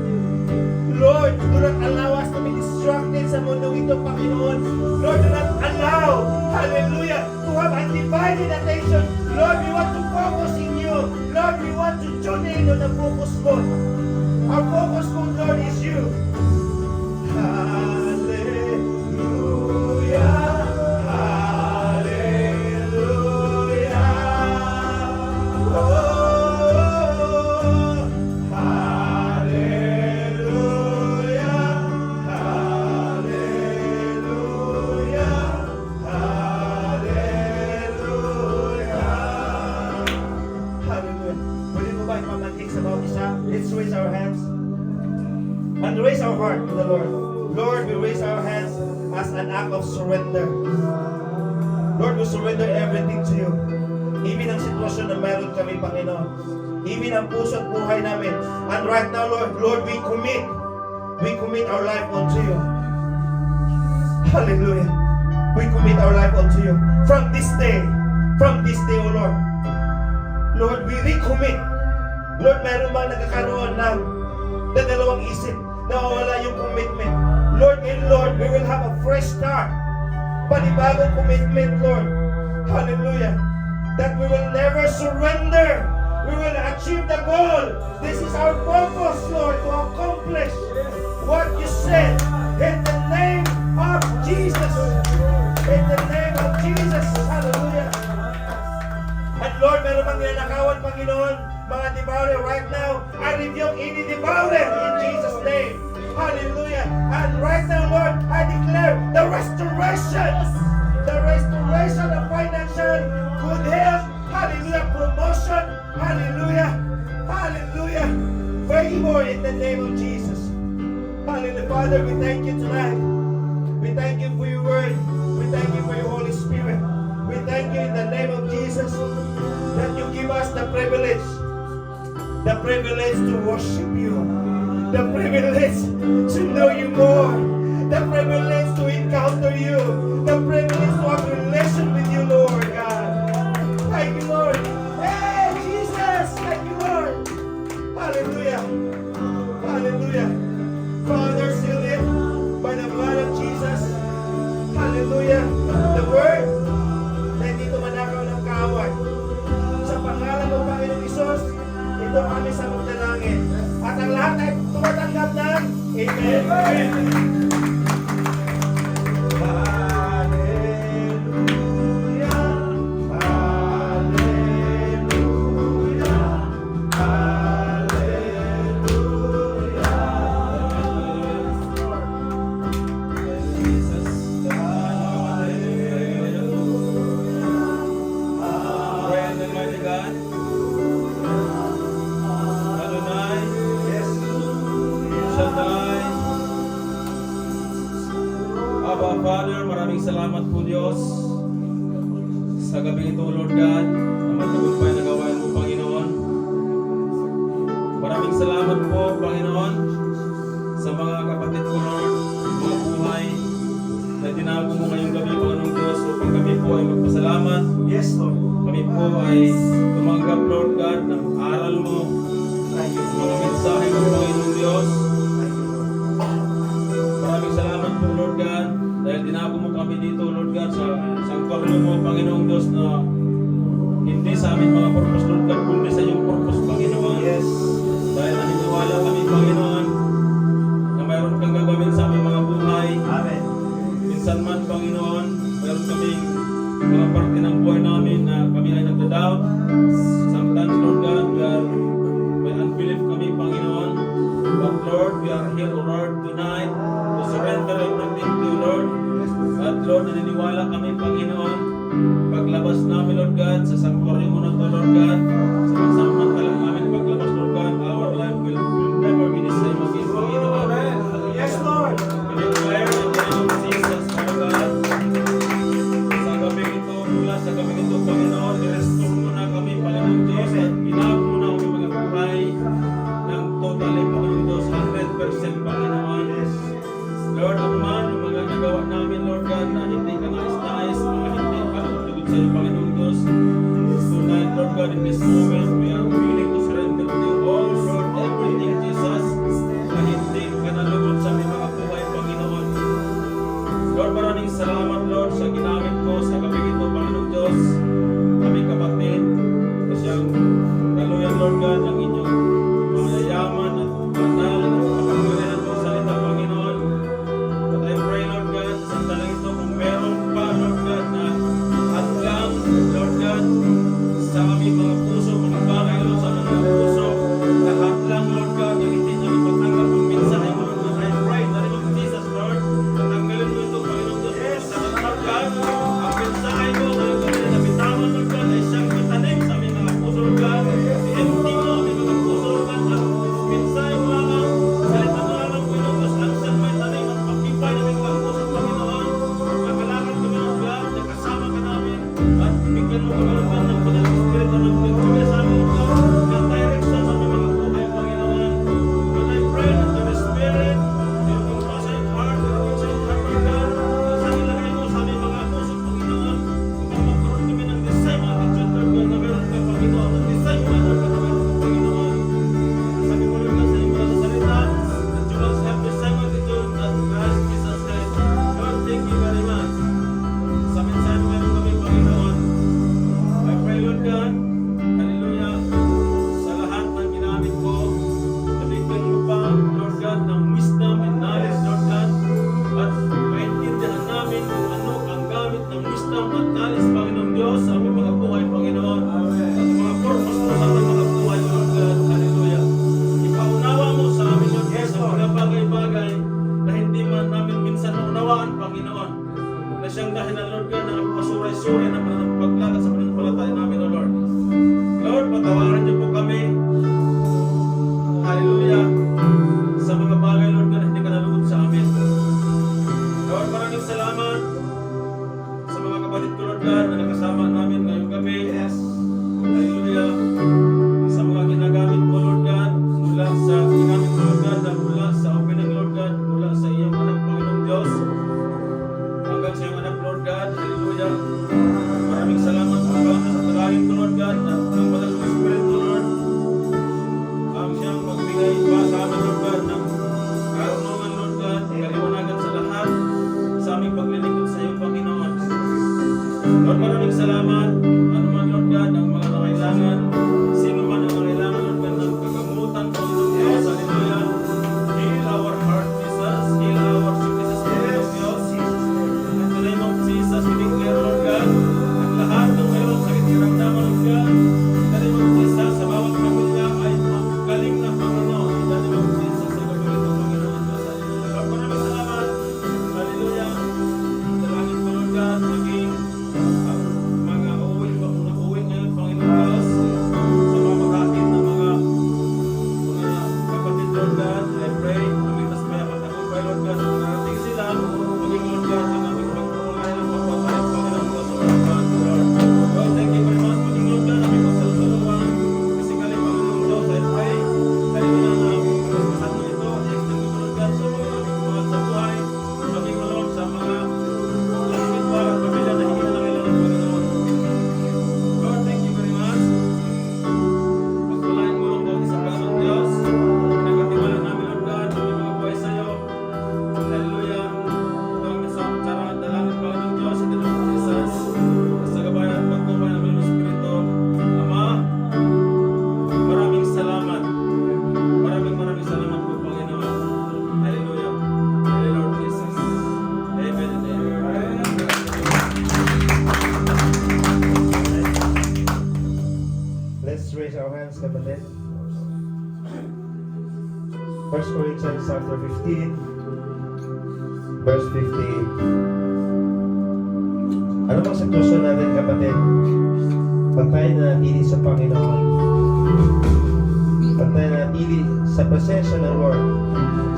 Lord, do not allow us to be distracted sa mundo ito, Panginoon. Lord, do not allow, hallelujah, to have undivided attention. Lord, we want to focus in you. Lord, we want to tune in on the focus point. Our focus point, Lord, is you. Hallelujah. Hallelujah. Oh. Let's raise our hands and raise our heart to the Lord. Lord, we raise our hands as an act of surrender. Lord, we surrender everything to you. Even ang sitwasyon na meron kami, Panginoon. Even ang puso at buhay namin. And right now, Lord, we commit our life unto you. Hallelujah. We commit our life unto you. From this day, O Lord, Lord, we recommit. Lord, meron bang nagkakaroon ng dalawang isip na wala yung commitment? Lord, we will have a fresh start. Panibagong commitment, Lord. Hallelujah. That we will never surrender. We will achieve the goal. This is our purpose, Lord, to accomplish what you said. In the name of Jesus. In the name of Jesus. Hallelujah. At Lord, meron bang ninanakawan, Panginoon? Mga devourer, right now, I rebuke any devourer in Jesus' name. Hallelujah. And right now, Lord, I declare the restoration of financial good health. Hallelujah. Promotion. Hallelujah. Hallelujah. Favor in the name of Jesus. Hallelujah. Father, we thank you tonight. We thank you for your word. We thank you for your Holy Spirit. We thank you in the name of Jesus that you give us the privilege to worship you, the privilege to know you more, the privilege to encounter you, the privilege to have a relation with you, Lord God. Thank you, Lord. Hey, Jesus, thank you, Lord. Hallelujah. Hallelujah. Father, seal it by the blood of Jesus. Hallelujah. The word na hindi tumanakaw ng kaaway. Sa pangalan ng Panginoong Isus, ito kami sa magdalangin. At ang lahat ay tumatanggap ng Amen. Amen. Father, maraming salamat po Diyos sa gabi ito, Lord God, na matagumpay na gawain mo, Panginoon. Maraming salamat po, Panginoon, sa mga kapatid ko, Lord, mga buhay na tinago mo ngayong gabi, Panginoong Diyos, upang kami po ay magpasalamat. Yes, Lord. Kami po ay tumanggap, Lord God, ng aral mo, mga mensahe mo, Panginoong Diyos. Maraming salamat po, Lord God, dahil tinago mo kami dito, Lord God, sa sangtuaryo mo, Panginoong Diyos, na hindi sa amin mga purpose, Lord God, kundi sa iyong purpose, Panginoon. Yes. Dahil naniniwala kami, Panginoon, na mayroon kang gagawin sa aming mga buhay. Amen. Minsan man, Panginoon, mayroon kaming mga parte ng buhay namin na kami ay nagda-doubt. Sometimes, Lord God, we are Panginoon. Paglabas namin, Lord God, sa sanctuary mo na to, Lord God, sa pansamantalang namin paglabas, Lord God, our life will never be the same again, Panginoon. Yes, Lord. We declare in the name of Jesus, Father God, sa gabing ito, mula sa gabing ito, Panginoon, i-restore mo na kami, Panginoon Diyos, at binago mo na kami mga buhay ng totally, Panginoon Diyos, 100%, Panginoon. Lord, ano man, yung mga nagawa namin, Lord God, na hindi ka nais-nais, mga hindi ka tugod sa iyo, Panginoon Diyos. Tonight, Lord God, in this moment, we are willing to surrender to you all, Lord, everything, Jesus, na hindi ka nalugod sa aming mga buhay, Panginoon. Lord, maraming salamat, Lord, sa ginamit ko sa gabi ito, Panginoon Diyos. Aming kapatid, na siyang daluyan, Lord God, ng inyong mga yayaman at banal at kapangyarihan ng salita, Panginoon. But I pray, Lord God, sa sandaling ito, kung meron pa, Lord God, na hadlang, Lord God, sa aming mga puso, mga bagay, Lord, sa aming mga puso, na hadlang, Lord God, na hindi namin matanggap ang mensahe mo, Lord God. I pray, in the name of Jesus, Lord, natanggalin mo ito, Panginoon Diyos, sa Lord God, ang mensahe mo, Lord God, na bitawan, Lord God, ay siyang itanim sa aming mga puso, Lord God. I-empty mo ang aming mga puso, Lord God, at mensahe mo lamang, salita mo lamang, Panginoon Diyos, ang siyang may tanim at pakipay ng aming mga puso, Panginoon. Magkalakad kami, Lord God, na kasama ka namin, at bigyan mo kami, Lord God, ng Banal na Espiritu ng pagkakaya sa amin, Lord God, ng direction sa aming mga buhay, Panginoon. But I pray that the Spirit, yung compassionate heart, yung compassionate heart, Lord God, sa nilagay mo sa aming mga puso, Panginoon, upang magkaroon kami ng design, mga attitude, Lord God, na meron ka, Panginoon, ng design mo, Lord God, na meron ka, Panginoon. Sabi mo, Lord God, sa iyong mga salita, that you must have the same attitude that Christ Jesus had. Lord, thank you very much. Sa mensahe mo meron kami, Panginoon. I pray, Lord God, hallelujah, sa lahat ng ginamit ko, nabigyan mo pa, Lord God, ng wisdom and knowledge, Lord God, at maintindihan namin kung ano ang gamit ng wisdom at knowledge, Panginoon Diyos, sa aming mga buhay, Panginoon, at mga purpose mo sa aming mga buhay, Lord God, hallelujah. Ipaunawa mo sa amin, Lord God, sa mga bagay-bagay na hindi man namin minsan naunawaan, Panginoon, na siyang dahilan, Lord God, na pasuray-suray na paglagat sa pananampalataya namin, O Lord. Lord, patawaran niyo po kami, hallelujah, sa mga bagay, Lord God, na hindi ka nalugod sa amin. Lord, maraming salamat sa mga kapatid ko, Lord God, na nakasama namin ngayong gabi. Hallelujah. Sa mga ginagamit mo, Lord God, mula sa ginamit mo, Lord God, na mula sa opening, Lord God, mula sa iyong anak, Panginoong Diyos, hanggang sa iyong anak, Lord God, hallelujah. Maraming salamat sa mga sa talangin ko, Lord God, at ang Banal na Espiritu, Lord, ang siyang magbigay pa sa amin, Lord God, ng karunungan, Lord God, kaliwanagan sa lahat sa aming paglilingkod sa iyo, Panginoon. Lord, maraming salamat. Ano man, Lord God, ang mga nangailangan, sino man ang nangailangan, Lord God, ng kagamutan, Panginoon Diyos, hallelujah. Heal our heart, Jesus. Heal our sicknesses, Panginoon Diyos. In the name of Jesus, we declare, Lord God, ang lahat ng mayroong sakit karamdaman, Lord God, in the name of Jesus, sa bawat pamilya ay magaling na, Panginoon. In the name of Jesus, sa gagawin ng Panginoon Diyos, hallelujah. Lord, maraming salamat. Hallelujah. Dalangin ko, Lord God, maging mga uuwi ngayon, Panginoon Diyos, sa mga makakit na mga kapatid, Lord God, I pray, lumitas may apatagumpay, Lord God, na narating sila, maging, Lord God, ang aming pagpapalay ng pagpapalay, Panginoon Diyos, sa mga kapatid, Lord. Lord, thank you very much, maging, Lord God, aming pagsalusaluhan, physically, Panginoon Diyos, I pray, hallelujah, na pagkasasan mo ito, i-extend mo, Lord God, sa mga aming mahal sa buhay, maging, Lord, sa mga langit pa at pamilya na hindi na kailangan, Panginoon. Lord, thank you very much. Pagpalain mo ang bawat isa, Panginoon Diyos. Pinagkatiwala namin, Lord God, ang aming mga buhay sa iyo. Hallelujah. Ito ang isang tsara at dalangin, Panginoon Diyos, sa Panginoon Jesus. Sa gabayan at pagkubay ng Banal na Espiritu. Ama, maraming salamat. Maraming salamat po, Panginoon. Hallelujah. Hallelujah, Lord Jesus. Amen and amen. Let's raise our hands, kapatid. 1 Corinthians chapter 15, verse 58. Ano bang sitwasyon natin, kapatid? Pag tayo nanatili sa Panginoon, pag tayo nanatili sa presensya ng Lord,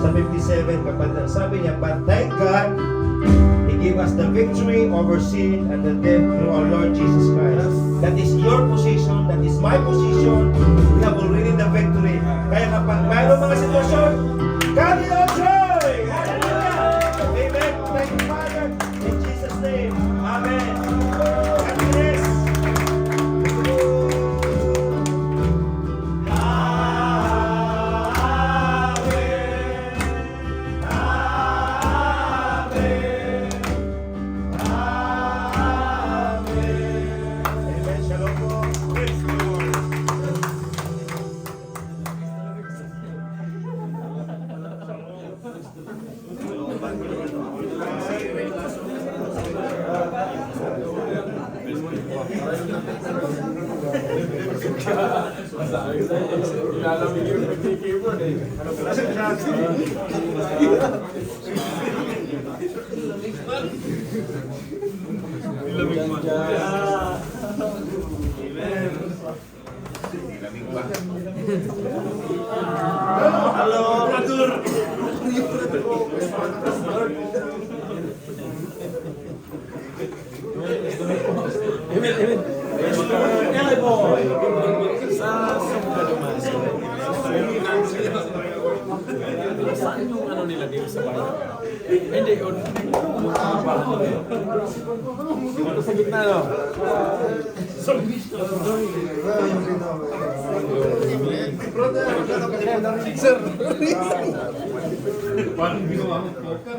sa 57, kapatid, sabi niya, but thank God, He gave us the victory over sin and the death through our Lord Jesus Christ. That is your position, that is my position. We have already the victory. Kaya kapag mayroong mga sitwasyon, God in all joy! Hallelujah! Amen. Thank you, Father. In Jesus' name. Amen. Happiness. Amen. Shalom po. Praise the Lord. Lalamig yung nag-keyboard eh. Nilamig mo. Hello. Sa Sangga Dumas. Saan yung ano nila dito sa bayan? Hindi, yun. Dito sa gitna, no? Sir! Parang ginawa mo poker.